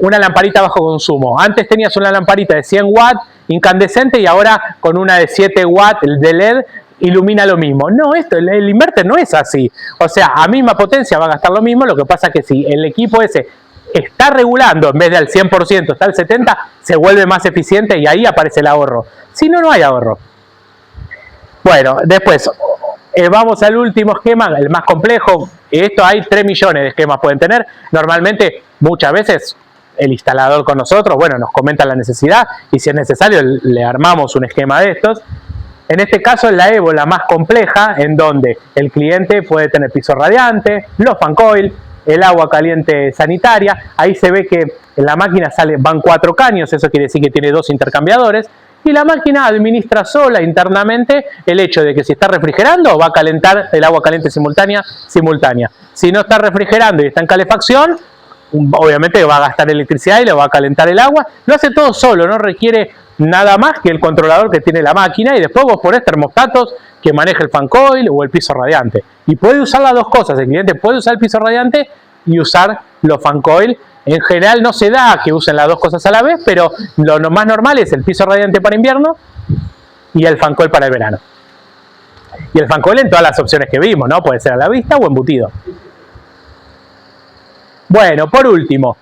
una lamparita bajo consumo. Antes tenías una lamparita de 100 watts incandescente, y ahora con una de 7 watts de LED ilumina lo mismo. No, el inverter no es así. O sea, a misma potencia va a gastar lo mismo. Lo que pasa es que si el equipo ese está regulando, en vez de al 100%, está al 70%, se vuelve más eficiente y ahí aparece el ahorro. Si no, no hay ahorro. Bueno, después vamos al último esquema, el más complejo. Esto hay 3 millones de esquemas pueden tener. Normalmente, muchas veces, el instalador con nosotros, bueno, nos comenta la necesidad, y si es necesario le armamos un esquema de estos. En este caso es la Evo, la más compleja, en donde el cliente puede tener piso radiante, los fan coil, el agua caliente sanitaria. Ahí se ve que en la máquina van 4 caños, eso quiere decir que tiene 2 intercambiadores, y la máquina administra sola internamente el hecho de que si está refrigerando va a calentar el agua caliente simultánea. Si no está refrigerando y está en calefacción, obviamente va a gastar electricidad y le va a calentar el agua. Lo hace todo solo, no requiere nada más que el controlador que tiene la máquina, y después vos ponés termostatos que maneje el fan coil o el piso radiante. Y puede usar las dos cosas. El cliente puede usar el piso radiante y usar los fan coil. En general no se da que usen las dos cosas a la vez, pero lo más normal es el piso radiante para invierno y el fan coil para el verano. Y el fan coil en todas las opciones que vimos, ¿no? Puede ser a la vista o embutido. Bueno, por último,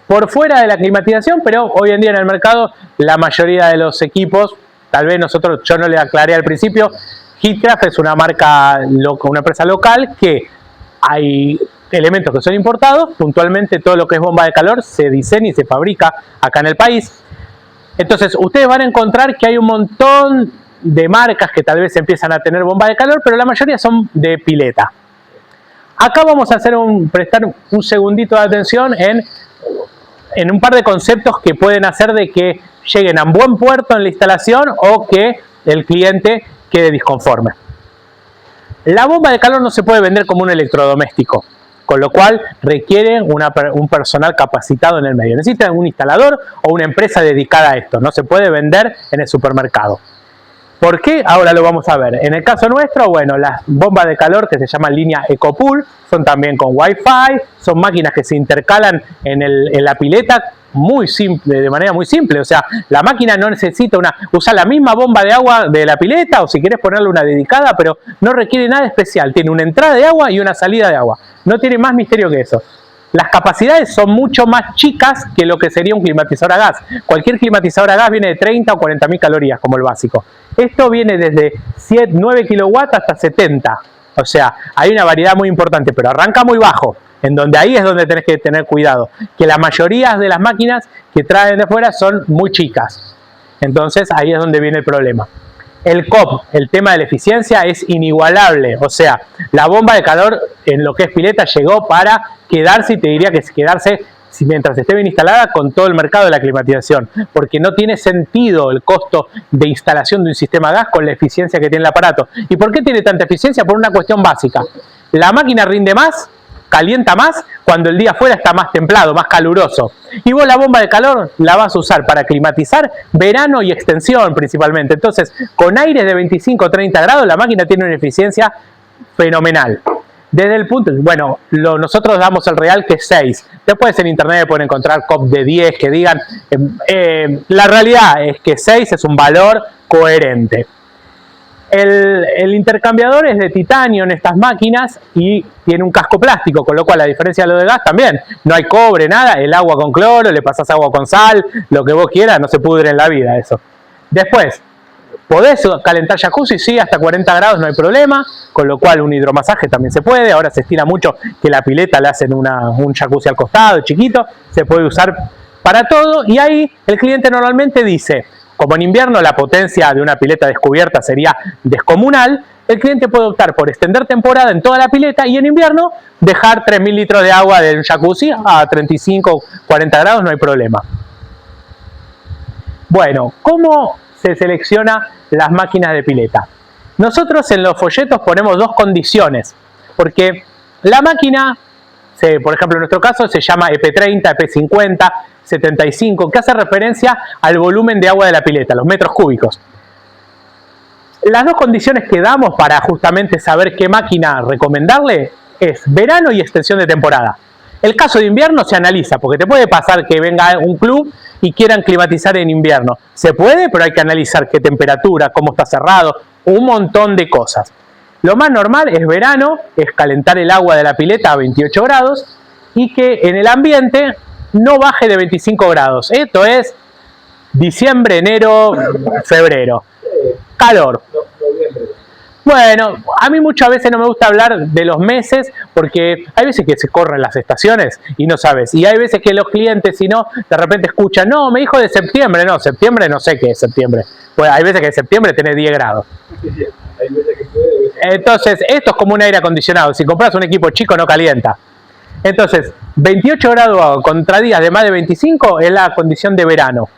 por fuera de la climatización, pero hoy en día en el mercado la mayoría de los equipos, tal vez yo no le aclaré al principio, Heatcraft es una marca, una empresa local que hay elementos que son importados, puntualmente todo lo que es bomba de calor se diseña y se fabrica acá en el país. Entonces ustedes van a encontrar que hay un montón de marcas que tal vez empiezan a tener bomba de calor, pero la mayoría son de pileta. Acá vamos a prestar un segundito de atención en un par de conceptos que pueden hacer de que lleguen a un buen puerto en la instalación o que el cliente quede disconforme. La bomba de calor no se puede vender como un electrodoméstico, con lo cual requiere un personal capacitado en el medio. Necesitan un instalador o una empresa dedicada a esto. No se puede vender en el supermercado. ¿Por qué? Ahora lo vamos a ver. En el caso nuestro, bueno, las bombas de calor que se llaman línea EcoPool son también con Wi-Fi, son máquinas que se intercalan en la pileta muy simple, de manera muy simple. O sea, la máquina no necesita usa la misma bomba de agua de la pileta o si querés ponerle una dedicada, pero no requiere nada especial. Tiene una entrada de agua y una salida de agua. No tiene más misterio que eso. Las capacidades son mucho más chicas que lo que sería un climatizador a gas. Cualquier climatizador a gas viene de 30 o 40.000 calorías como el básico. Esto viene desde 9 kilowatts hasta 70. O sea, hay una variedad muy importante, pero arranca muy bajo. En donde ahí es donde tenés que tener cuidado. Que la mayoría de las máquinas que traen de fuera son muy chicas. Entonces ahí es donde viene el problema. El COP, el tema de la eficiencia, es inigualable. O sea, la bomba de calor en lo que es pileta llegó para quedarse, y te diría que es quedarse mientras esté bien instalada con todo el mercado de la climatización, porque no tiene sentido el costo de instalación de un sistema a gas con la eficiencia que tiene el aparato. ¿Y por qué tiene tanta eficiencia? Por una cuestión básica. La máquina rinde más, calienta más cuando el día afuera está más templado, más caluroso. Y vos la bomba de calor la vas a usar para climatizar verano y extensión principalmente. Entonces, con aires de 25 o 30 grados, la máquina tiene una eficiencia fenomenal. Desde el punto, bueno, nosotros damos el real que es 6. Después en internet pueden encontrar COP de 10 que digan, la realidad es que 6 es un valor coherente. El intercambiador es de titanio en estas máquinas y tiene un casco plástico, con lo cual a diferencia de lo de gas también, no hay cobre, nada, el agua con cloro, le pasas agua con sal, lo que vos quieras, no se pudre en la vida eso. Después, ¿podés calentar jacuzzi? Sí, hasta 40 grados no hay problema, con lo cual un hidromasaje también se puede. Ahora se estira mucho que la pileta le hacen un jacuzzi al costado, chiquito, se puede usar para todo. Y ahí el cliente normalmente dice, como en invierno la potencia de una pileta descubierta sería descomunal, el cliente puede optar por extender temporada en toda la pileta y en invierno dejar 3.000 litros de agua del jacuzzi a 35 40 grados, no hay problema. Bueno, ¿cómo se selecciona las máquinas de pileta? Nosotros en los folletos ponemos dos condiciones, porque la máquina, por ejemplo en nuestro caso, se llama EP30, EP50, 75, que hace referencia al volumen de agua de la pileta, los metros cúbicos. Las dos condiciones que damos para justamente saber qué máquina recomendarle es verano y extensión de temporada. El caso de invierno se analiza, porque te puede pasar que venga un club y quieran climatizar en invierno. Se puede, pero hay que analizar qué temperatura, cómo está cerrado, un montón de cosas. Lo más normal es verano, es calentar el agua de la pileta a 28 grados y que en el ambiente no baje de 25 grados. Esto es diciembre, enero, febrero. Calor. Bueno, a mí muchas veces no me gusta hablar de los meses porque hay veces que se corren las estaciones y no sabes. Y hay veces que los clientes, si no, de repente escuchan, no, me dijo de septiembre. No, septiembre no sé qué es septiembre. Pues hay veces que en septiembre tenés 10 grados. Entonces, esto es como un aire acondicionado. Si compras un equipo chico no calienta. Entonces, 28 grados contra días de más de 25 es la condición de verano.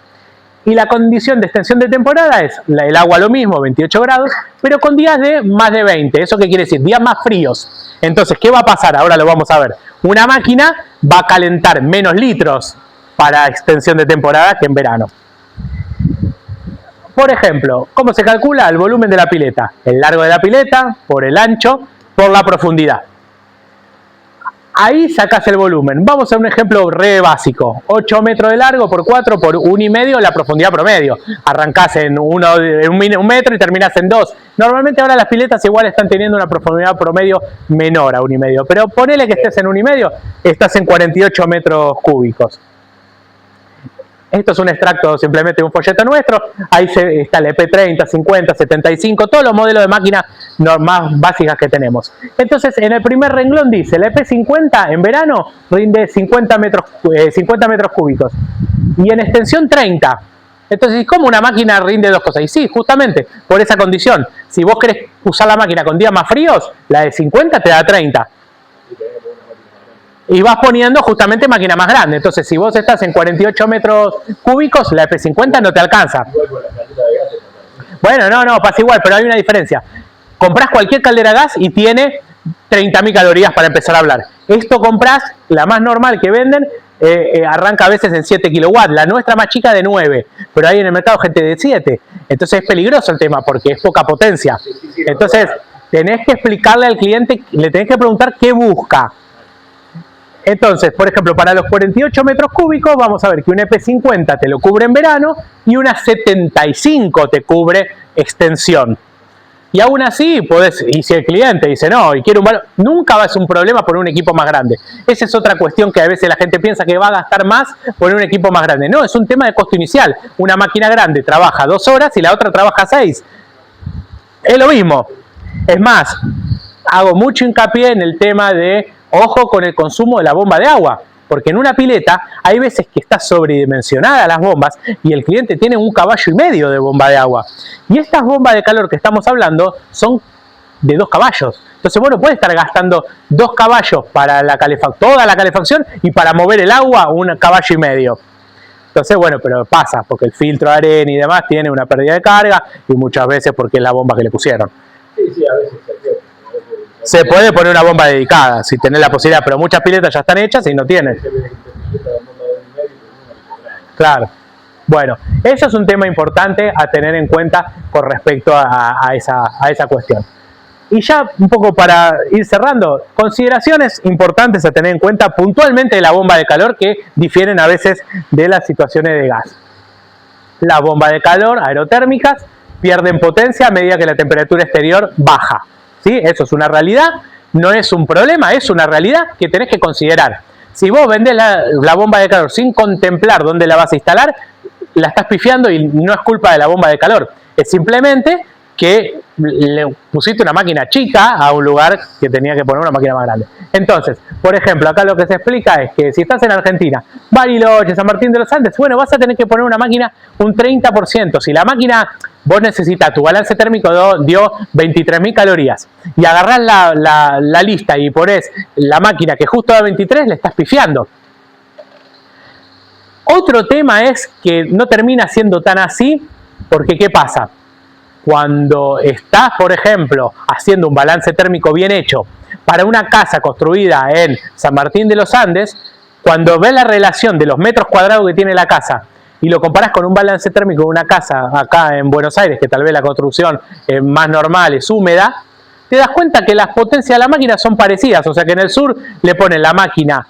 Y la condición de extensión de temporada es el agua lo mismo, 28 grados, pero con días de más de 20. ¿Eso qué quiere decir? Días más fríos. Entonces, ¿qué va a pasar? Ahora lo vamos a ver. Una máquina va a calentar menos litros para extensión de temporada que en verano. Por ejemplo, ¿cómo se calcula el volumen de la pileta? El largo de la pileta por el ancho por la profundidad. Ahí sacás el volumen. Vamos a un ejemplo re básico. 8 metros de largo por 4 por 1,5 la profundidad promedio. Arrancás en un metro y terminás en 2. Normalmente ahora las piletas igual están teniendo una profundidad promedio menor a 1,5. Pero ponele que estés en 1,5, estás en 48 metros cúbicos. Esto es un extracto simplemente de un folleto nuestro. Ahí está el EP30, 50, 75, todos los modelos de máquinas más básicas que tenemos. Entonces, en el primer renglón dice, el EP50 en verano rinde 50 metros cúbicos. Y en extensión 30. Entonces, ¿cómo una máquina rinde dos cosas? Y sí, justamente, por esa condición. Si vos querés usar la máquina con días más fríos, la de 50 te da 30. Y vas poniendo justamente máquina más grande. Entonces, si vos estás en 48 metros cúbicos, la EP50 no te alcanza. Bueno, no, pasa igual, pero hay una diferencia. Comprás cualquier caldera a gas y tiene 30.000 calorías para empezar a hablar. Esto comprás, la más normal que venden, arranca a veces en 7 kilowatts. La nuestra más chica de 9, pero hay en el mercado gente de 7. Entonces es peligroso el tema porque es poca potencia. Entonces, tenés que explicarle al cliente, le tenés que preguntar qué busca. Entonces, por ejemplo, para los 48 metros cúbicos, vamos a ver que un EP50 te lo cubre en verano y una 75 te cubre extensión. Y aún así, y si el cliente dice no, y quiere nunca va a ser un problema poner un equipo más grande. Esa es otra cuestión que a veces la gente piensa que va a gastar más poner un equipo más grande. No, es un tema de costo inicial. Una máquina grande trabaja 2 horas y la otra trabaja 6. Es lo mismo. Es más, hago mucho hincapié en el tema de ojo con el consumo de la bomba de agua, porque en una pileta hay veces que está sobredimensionada las bombas y el cliente tiene 1,5 caballos de bomba de agua. Y estas bombas de calor que estamos hablando son de 2 caballos. Entonces, bueno, puede estar gastando 2 caballos para toda la calefacción y para mover el agua 1,5 caballos. Entonces, bueno, pero pasa, porque el filtro de arena y demás tiene una pérdida de carga y muchas veces porque es la bomba que le pusieron. Sí, a veces se puede poner una bomba dedicada, si tenés la posibilidad, pero muchas piletas ya están hechas y no tienen. Claro. Bueno, eso es un tema importante a tener en cuenta con respecto a esa cuestión. Y ya un poco para ir cerrando, consideraciones importantes a tener en cuenta puntualmente de la bomba de calor que difieren a veces de las situaciones de gas. Las bombas de calor aerotérmicas pierden potencia a medida que la temperatura exterior baja. ¿Sí? Eso es una realidad, no es un problema, es una realidad que tenés que considerar. Si vos vendés la bomba de calor sin contemplar dónde la vas a instalar, la estás pifiando y no es culpa de la bomba de calor. Es simplemente que le pusiste una máquina chica a un lugar que tenía que poner una máquina más grande. Entonces, por ejemplo, acá lo que se explica es que si estás en Argentina, Bariloche, San Martín de los Andes, bueno, vas a tener que poner una máquina un 30%. Si la máquina, vos necesitas, tu balance térmico dio 23.000 calorías y agarrás la lista y ponés la máquina que justo da 23, le estás pifiando. Otro tema es que no termina siendo tan así, porque ¿qué pasa? Cuando estás, por ejemplo, haciendo un balance térmico bien hecho para una casa construida en San Martín de los Andes, cuando ves la relación de los metros cuadrados que tiene la casa y lo comparás con un balance térmico de una casa acá en Buenos Aires, que tal vez la construcción es más normal, es húmeda, te das cuenta que las potencias de la máquina son parecidas. O sea que en el sur le ponen la máquina,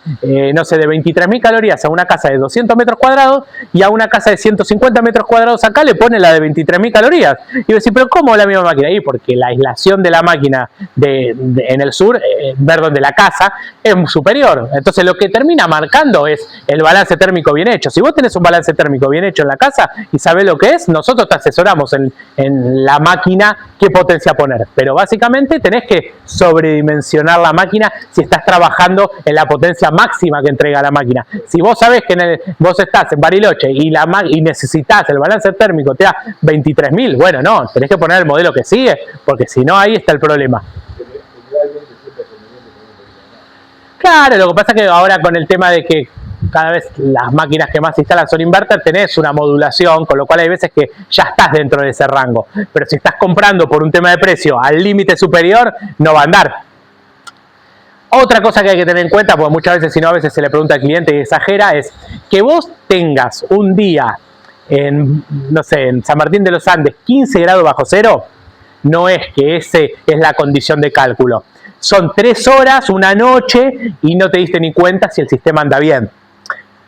no sé, de 23.000 calorías a una casa de 200 metros cuadrados y a una casa de 150 metros cuadrados acá le ponen la de 23.000 calorías. Y yo decía, pero ¿cómo la misma máquina? Y porque la aislación de la máquina en el sur, de la casa, es superior. Entonces lo que termina marcando es el balance térmico bien hecho. Si vos tenés un balance térmico bien hecho en la casa y sabés lo que es, nosotros te asesoramos en la máquina qué potencia poner. Pero básicamente tenés que sobredimensionar la máquina si estás trabajando en la potencia máxima que entrega la máquina. Si vos sabés que vos estás en Bariloche y necesitas el balance térmico, te da 23.000, bueno, no, tenés que poner el modelo que sigue, porque si no, ahí está el problema. Claro, lo que pasa es que ahora con el tema de que cada vez las máquinas que más se instalan son inverter, tenés una modulación, con lo cual hay veces que ya estás dentro de ese rango. Pero si estás comprando por un tema de precio al límite superior, no va a andar. Otra cosa que hay que tener en cuenta, porque muchas veces, si no, a veces se le pregunta al cliente y exagera, es que vos tengas un día no sé, en San Martín de los Andes 15 grados bajo cero, no es que ese es la condición de cálculo. Son 3 horas, una noche, y no te diste ni cuenta si el sistema anda bien.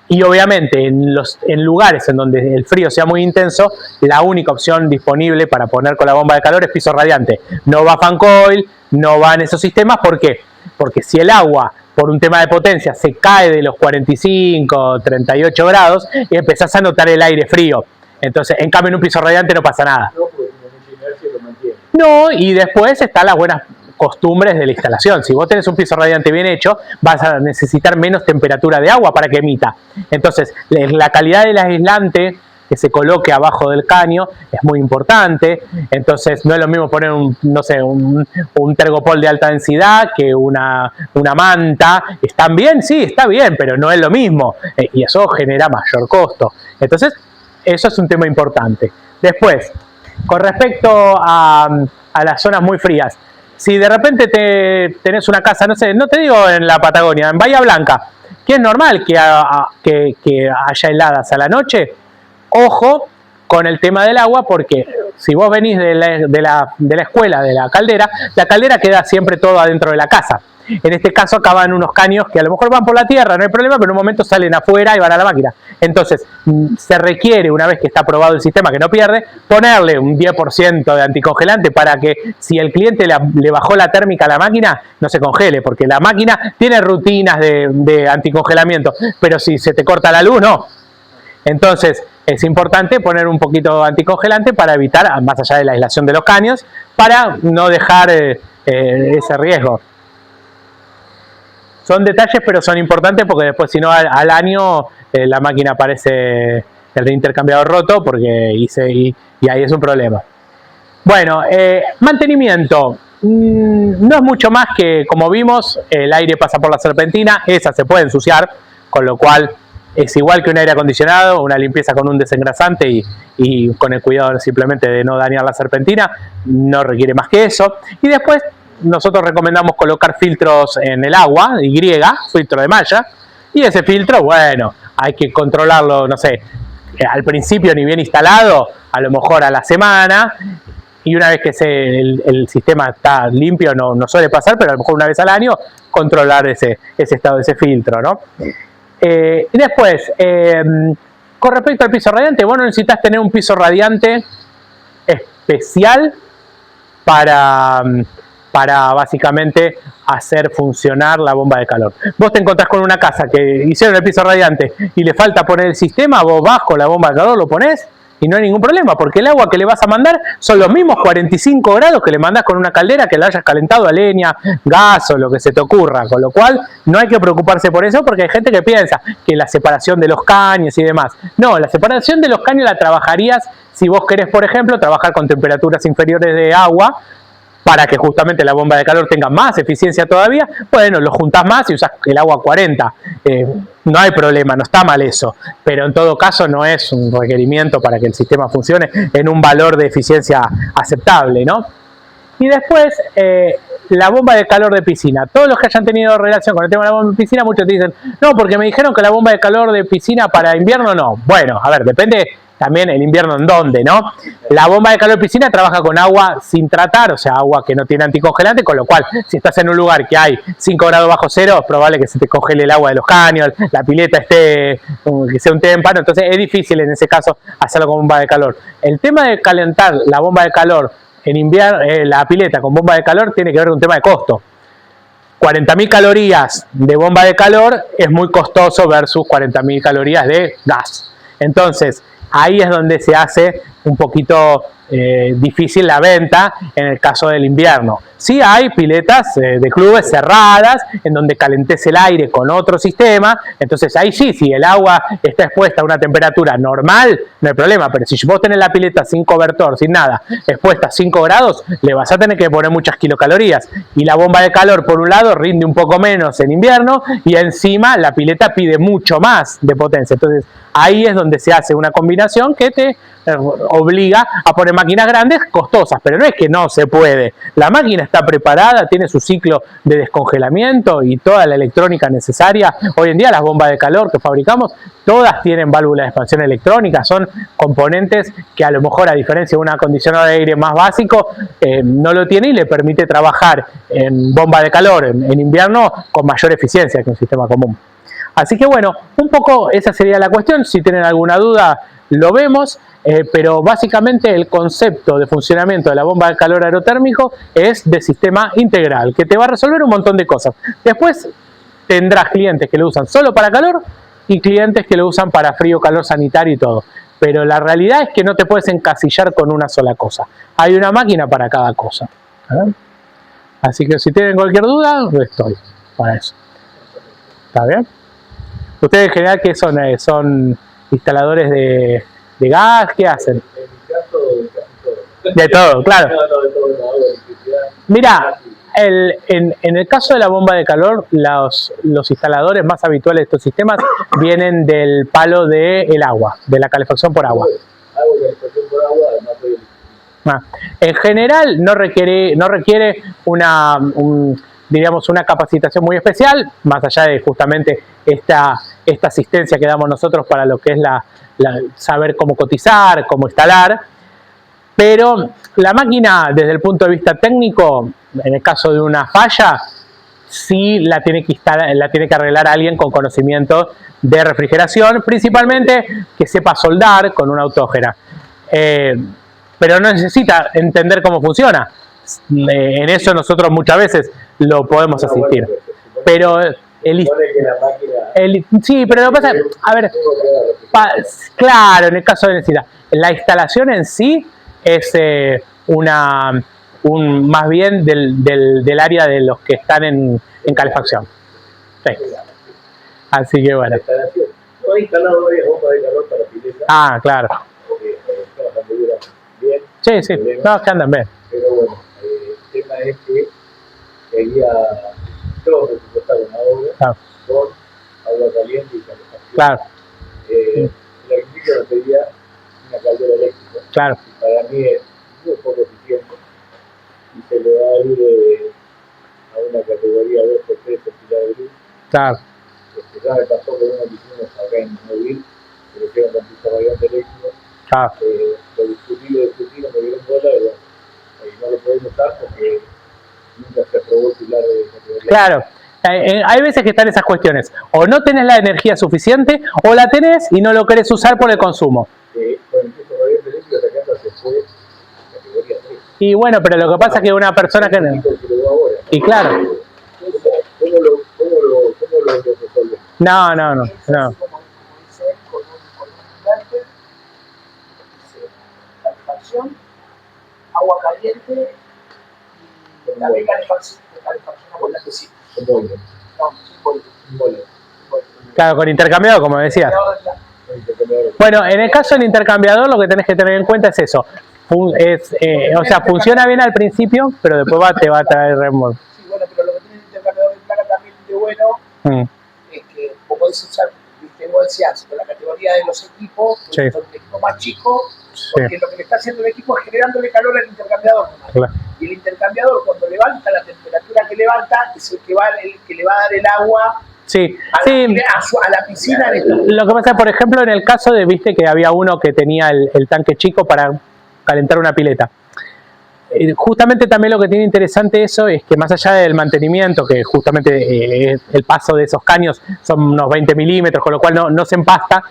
Y obviamente en lugares en donde el frío sea muy intenso, la única opción disponible para poner con la bomba de calor es piso radiante. No va fan coil, no va en esos sistemas. ¿Por qué? Porque si el agua, por un tema de potencia, se cae de los 45, 38 grados, y empezás a notar el aire frío. Entonces, en cambio en un piso radiante no pasa nada. No, porque tiene mucha inercia y lo mantiene. No, y después están las buenas costumbres de la instalación. Si vos tenés un piso radiante bien hecho, vas a necesitar menos temperatura de agua para que emita. Entonces, la calidad del aislante que se coloque abajo del caño es muy importante. Entonces, no es lo mismo poner un tergopol de alta densidad que una manta. ¿Están bien? Sí, está bien, pero no es lo mismo. Y eso genera mayor costo. Entonces, eso es un tema importante. Después, con respecto a las zonas muy frías, si de repente tenés una casa, no sé, no te digo en la Patagonia, en Bahía Blanca, que es normal que haya heladas a la noche, ojo con el tema del agua, porque si vos venís de la escuela, de la caldera queda siempre todo adentro de la casa. En este caso acá van unos caños que a lo mejor van por la tierra, no hay problema, pero en un momento salen afuera y van a la máquina. Entonces, se requiere, una vez que está aprobado el sistema que no pierde, ponerle un 10% de anticongelante para que si el cliente le bajó la térmica a la máquina, no se congele, porque la máquina tiene rutinas de anticongelamiento, pero si se te corta la luz, no. Entonces, es importante poner un poquito de anticongelante para evitar, más allá de la aislación de los caños, para no dejar ese riesgo. Son detalles, pero son importantes porque después, si no, al año la máquina aparece el intercambiador roto y ahí es un problema. Bueno, mantenimiento. No es mucho más que, como vimos, el aire pasa por la serpentina, esa se puede ensuciar, con lo cual es igual que un aire acondicionado, una limpieza con un desengrasante y con el cuidado simplemente de no dañar la serpentina, no requiere más que eso. Y después, nosotros recomendamos colocar filtros en el agua, filtro de malla, y ese filtro, bueno, hay que controlarlo, no sé, al principio ni bien instalado, a lo mejor a la semana, y una vez que el sistema está limpio, no suele pasar, pero a lo mejor una vez al año, controlar ese estado de ese filtro, ¿no? Y después, con respecto al piso radiante, vos no necesitas tener un piso radiante especial para básicamente hacer funcionar la bomba de calor. Vos te encontrás con una casa que hicieron el piso radiante y le falta poner el sistema, vos vas con la bomba de calor, lo ponés y no hay ningún problema, porque el agua que le vas a mandar son los mismos 45 grados que le mandás con una caldera que la hayas calentado a leña, gas o lo que se te ocurra, con lo cual no hay que preocuparse por eso, porque hay gente que piensa que la separación de los caños y demás. No, la separación de los caños la trabajarías si vos querés, por ejemplo, trabajar con temperaturas inferiores de agua, para que justamente la bomba de calor tenga más eficiencia todavía. Bueno, lo juntás más y usás el agua a 40. No hay problema, no está mal eso. Pero en todo caso no es un requerimiento para que el sistema funcione en un valor de eficiencia aceptable, ¿no? Y después, la bomba de calor de piscina. Todos los que hayan tenido relación con el tema de la bomba de piscina, muchos te dicen, no, porque me dijeron que la bomba de calor de piscina para invierno no. Bueno, a ver, depende también el invierno en dónde, ¿no? La bomba de calor de piscina trabaja con agua sin tratar, o sea, agua que no tiene anticongelante, con lo cual, si estás en un lugar que hay 5 grados bajo cero, es probable que se te congele el agua de los caños, la pileta que sea un témpano, entonces es difícil en ese caso hacerlo con bomba de calor. El tema de calentar la bomba de calor en invierno, la pileta con bomba de calor, tiene que ver con un tema de costo. 40.000 calorías de bomba de calor es muy costoso versus 40.000 calorías de gas. Entonces, ahí es donde se hace un poquito difícil la venta en el caso del invierno. Sí hay piletas de clubes cerradas en donde calentes el aire con otro sistema, entonces ahí sí, si el agua está expuesta a una temperatura normal, no hay problema, pero si vos tenés la pileta sin cobertor, sin nada, expuesta a 5 grados, le vas a tener que poner muchas kilocalorías, y la bomba de calor por un lado rinde un poco menos en invierno y encima la pileta pide mucho más de potencia. Entonces ahí es donde se hace una combinación que te obliga a poner máquinas grandes, costosas, pero no es que no se puede. La máquina está preparada, tiene su ciclo de descongelamiento y toda la electrónica necesaria. Hoy en día las bombas de calor que fabricamos, todas tienen válvulas de expansión electrónica, son componentes que a lo mejor, a diferencia de un acondicionador de aire más básico, no lo tiene y le permite trabajar en bomba de calor en invierno con mayor eficiencia que un sistema común. Así que bueno, un poco esa sería la cuestión. Si tienen alguna duda lo vemos, pero básicamente el concepto de funcionamiento de la bomba de calor aerotérmico es de sistema integral, que te va a resolver un montón de cosas. Después tendrás clientes que lo usan solo para calor y clientes que lo usan para frío, calor sanitario y todo. Pero la realidad es que no te puedes encasillar con una sola cosa. Hay una máquina para cada cosa. Así que si tienen cualquier duda, estoy para eso. ¿Está bien? ¿Ustedes en general qué son? ¿Son instaladores de gas? ¿Qué hacen? En mi caso, De todo, claro. No, de todo, no, de electricidad. Mira, en el caso de la bomba de calor, los instaladores más habituales de estos sistemas vienen del palo del agua, de la calefacción por agua. Hago calefacción por agua, además soy electricista. En general no requiere digamos, una capacitación muy especial, más allá de justamente esta asistencia que damos nosotros para lo que es saber cómo cotizar, cómo instalar. Pero la máquina, desde el punto de vista técnico, en el caso de una falla, sí la tiene que arreglar alguien con conocimiento de refrigeración, principalmente que sepa soldar con una autógena. Pero no necesita entender cómo funciona. En eso nosotros muchas veces lo podemos asistir. Pero sí, pero lo que pasa, a ver, claro, en el caso de necesidad, la instalación en sí es más bien del área de los que están en calefacción. Sí. Así que bueno. No he instalado varias bombas de calor para pileta. Ah, claro. Trabajan muy bien. Sí, sí, no, que andan bien. Pero bueno, el tema es que quería todo presupuestar una obra con agua caliente y calefacción. Claro. La industria no pedía una caldera eléctrica. Claro. Y para mí es muy poco eficiente y se le va a ir a una categoría 2 o 3 de luz. Claro. Ya me pasó con una que hicimos acá en Móvil, que lo hicieron con piso radiante eléctrico. Claro. Lo discutí, no me dieron bola y no lo podemos usar porque nunca se aprobó el pilar de categoría. Claro. Hay veces que están esas cuestiones. O no tenés la energía suficiente, o la tenés y no lo querés usar por el consumo. Con el piso radiante eléctrico esta casa se fue categoría 3. Y bueno, pero lo que pasa es que una persona que... Y claro. ¿Cómo lo resuelve? No. Como dice él, con un inverter, calefacción, agua caliente y la calefacción con la que sí. Un boiler. No, un boiler. Claro, con intercambiador, como decías. Bueno, en el caso del intercambiador, lo que tenés que tener en cuenta es eso. O sea, funciona bien al principio, pero después te va a traer remolque. Sí, bueno, pero lo que tiene el intercambiador de placa también de bueno es que vos podés usar, viste, vos decías, con la categoría de los equipos, Sí. con un equipo más chico, porque lo que le está haciendo el equipo es generándole calor al intercambiador. Claro. Y el intercambiador, cuando levanta la temperatura que levanta, es el que le va a dar el agua Sí, a la piscina. Lo que pasa, por ejemplo, en el caso de, viste, que había uno que tenía el tanque chico para calentar una pileta. Justamente también lo que tiene interesante eso es que más allá del mantenimiento, que justamente el paso de esos caños son unos 20 milímetros, con lo cual no se empasta,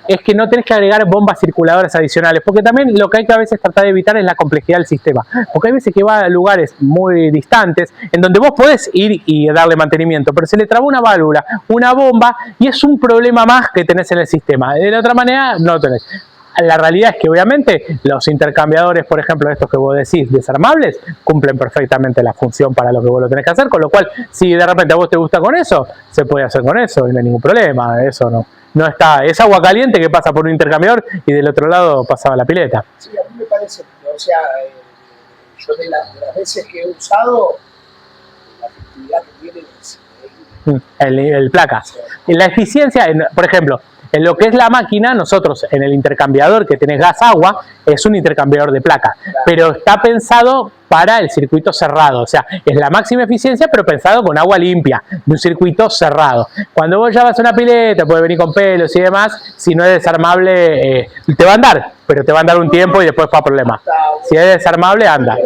es que no tenés que agregar bombas circuladoras adicionales, porque también lo que hay que a veces tratar de evitar es la complejidad del sistema, porque hay veces que va a lugares muy distantes, en donde vos podés ir y darle mantenimiento, pero se le trabó una válvula, una bomba, y es un problema más que tenés en el sistema. De la otra manera, no lo tenés. La realidad es que obviamente los intercambiadores, por ejemplo, estos que vos decís, desarmables, cumplen perfectamente la función para lo que vos lo tenés que hacer, con lo cual, si de repente a vos te gusta con eso, se puede hacer con eso y no hay ningún problema. Eso no está, es agua caliente que pasa por un intercambiador y del otro lado pasaba la pileta. Sí, a mí me parece, o sea, yo de las veces que he usado, la efectividad que tiene es el placa. La eficiencia, por ejemplo, En lo que es la máquina, nosotros en el intercambiador que tenés gas-agua, es un intercambiador de placa, pero está pensado para el circuito cerrado, o sea, es la máxima eficiencia, pero pensado con agua limpia, de un circuito cerrado. Cuando vos llevas una pileta, puede venir con pelos y demás, si no es desarmable, te va a andar, pero te va a andar un tiempo y después va problema. Si es desarmable, anda.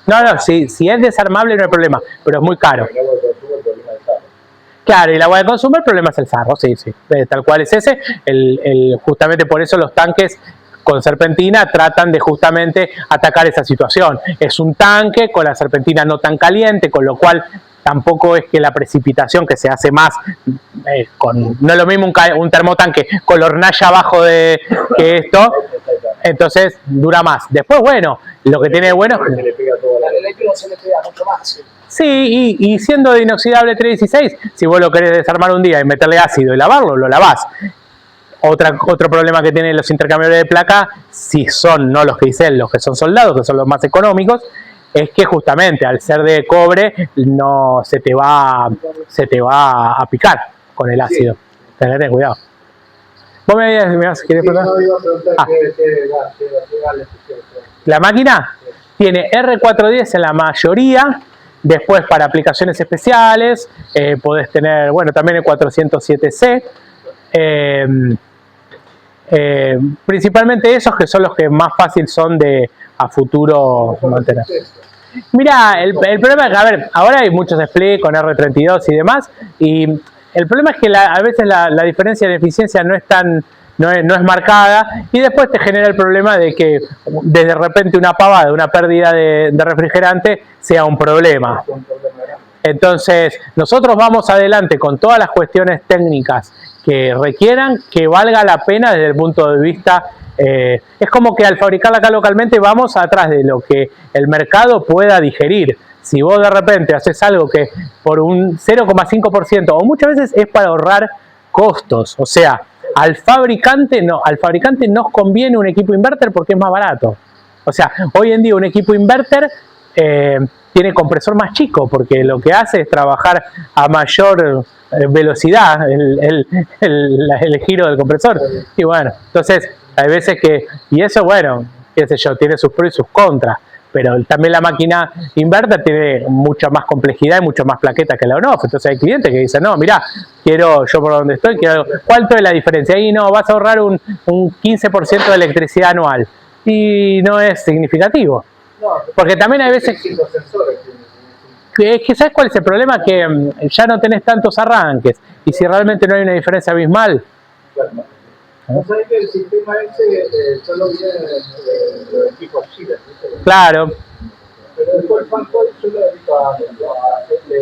No, si es desarmable no hay problema, pero es muy caro. Claro, y el agua de consumo, el problema es el sarro, sí, tal cual es ese. Justamente por eso los tanques con serpentina tratan de justamente atacar esa situación. Es un tanque con la serpentina no tan caliente, con lo cual tampoco es que la precipitación que se hace más, no es lo mismo un termotanque con la hornalla abajo que esto, entonces dura más. Después, bueno, lo que tiene de bueno es que al eléctrico se le pega mucho más. Sí, y siendo de inoxidable 316, si vos lo querés desarmar un día y meterle ácido y lavarlo, lo lavás. Otro problema que tienen los intercambiadores de placa, si son no los que dicen, los que son soldados, que son los más económicos, es que justamente al ser de cobre no se te va a picar con el ácido. Tenete cuidado. ¿Vos me querés preguntar? La máquina tiene R410 en la mayoría. Después para aplicaciones especiales podés tener, bueno, también el 407C. Principalmente esos que son los que más fácil son de a futuro mantener. Mira, el problema es que, a ver, ahora hay muchos split con R32 y demás, y el problema es que a veces la diferencia de eficiencia no es marcada, y después te genera el problema de que de repente una pavada, una pérdida de refrigerante sea un problema. Entonces, nosotros vamos adelante con todas las cuestiones técnicas que requieran que valga la pena desde el punto de vista, es como que al fabricarla acá localmente vamos atrás de lo que el mercado pueda digerir. Si vos de repente haces algo que por un 0,5% o muchas veces es para ahorrar costos, o sea, al fabricante nos conviene un equipo inverter porque es más barato. O sea, hoy en día un equipo inverter tiene compresor más chico porque lo que hace es trabajar a mayor velocidad el giro del compresor. Y bueno, entonces hay veces que, y eso bueno, qué sé yo, tiene sus pros y sus contras, pero también la máquina inverter tiene mucha más complejidad y mucho más plaqueta que la on-off. Entonces hay clientes que dicen, no, mirá, quiero, yo por donde estoy, ¿cuánto es la diferencia? Ahí no, vas a ahorrar un 15% de electricidad anual. Y no es significativo. Porque también hay veces que ¿sabes cuál es el problema? Que ya no tenés tantos arranques. Y si realmente no hay una diferencia abismal. ¿No sabés que el sistema ese solo viene de equipos chiles? Claro. Pero después el Fancoil yo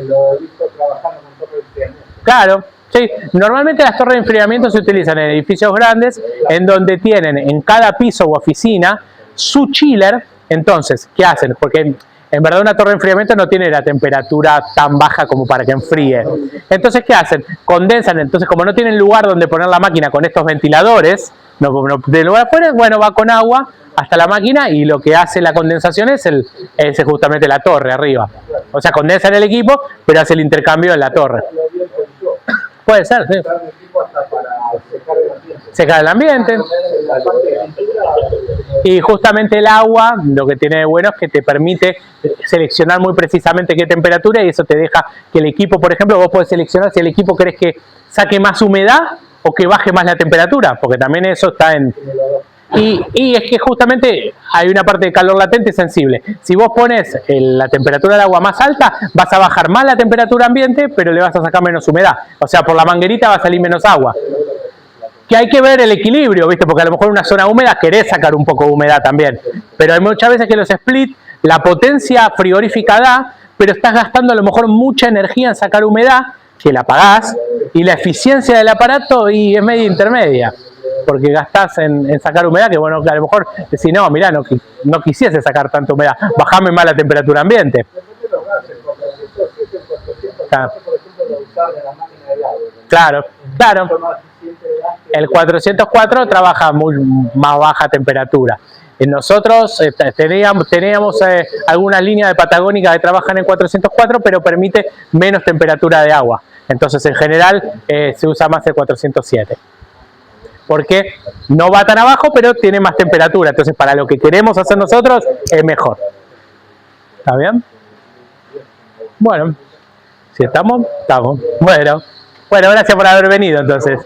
lo he visto trabajando con torres de enfriamiento. Claro. Sí, normalmente las torres de enfriamiento se utilizan en edificios grandes en donde tienen en cada piso u oficina su chiller. Entonces, ¿qué hacen? Porque en verdad una torre de enfriamiento no tiene la temperatura tan baja como para que enfríe. Entonces, ¿qué hacen? Condensan. Entonces, como no tienen lugar donde poner la máquina con estos ventiladores, de lugar afuera, bueno, va con agua hasta la máquina y lo que hace la condensación es justamente la torre arriba. O sea, condensa en el equipo, pero hace el intercambio en la torre. Puede ser, sí. Secar el ambiente. Y justamente el agua, lo que tiene de bueno es que te permite seleccionar muy precisamente qué temperatura y eso te deja que el equipo, por ejemplo, vos podés seleccionar si el equipo querés que saque más humedad o que baje más la temperatura, porque también eso está en... Y es que justamente hay una parte de calor latente sensible. Si vos pones la temperatura del agua más alta, vas a bajar más la temperatura ambiente, pero le vas a sacar menos humedad. O sea, por la manguerita va a salir menos agua. Que hay que ver el equilibrio, ¿viste? Porque a lo mejor en una zona húmeda querés sacar un poco de humedad también. Pero hay muchas veces que los split, la potencia frigorífica da, pero estás gastando a lo mejor mucha energía en sacar humedad, que la pagás, y la eficiencia del aparato y es media intermedia. Porque gastás en sacar humedad, que bueno, que a lo mejor decís, no, mirá, no quisiese sacar tanta humedad, bajame más la temperatura ambiente. Claro, claro. El 404 trabaja muy más baja temperatura. Nosotros teníamos algunas líneas de Patagónica que trabajan en 404, pero permite menos temperatura de agua. Entonces, en general, se usa más el 407. Porque no va tan abajo, pero tiene más temperatura. Entonces, para lo que queremos hacer nosotros, es mejor. ¿Está bien? Bueno, si estamos, estamos. Bueno, gracias por haber venido, entonces.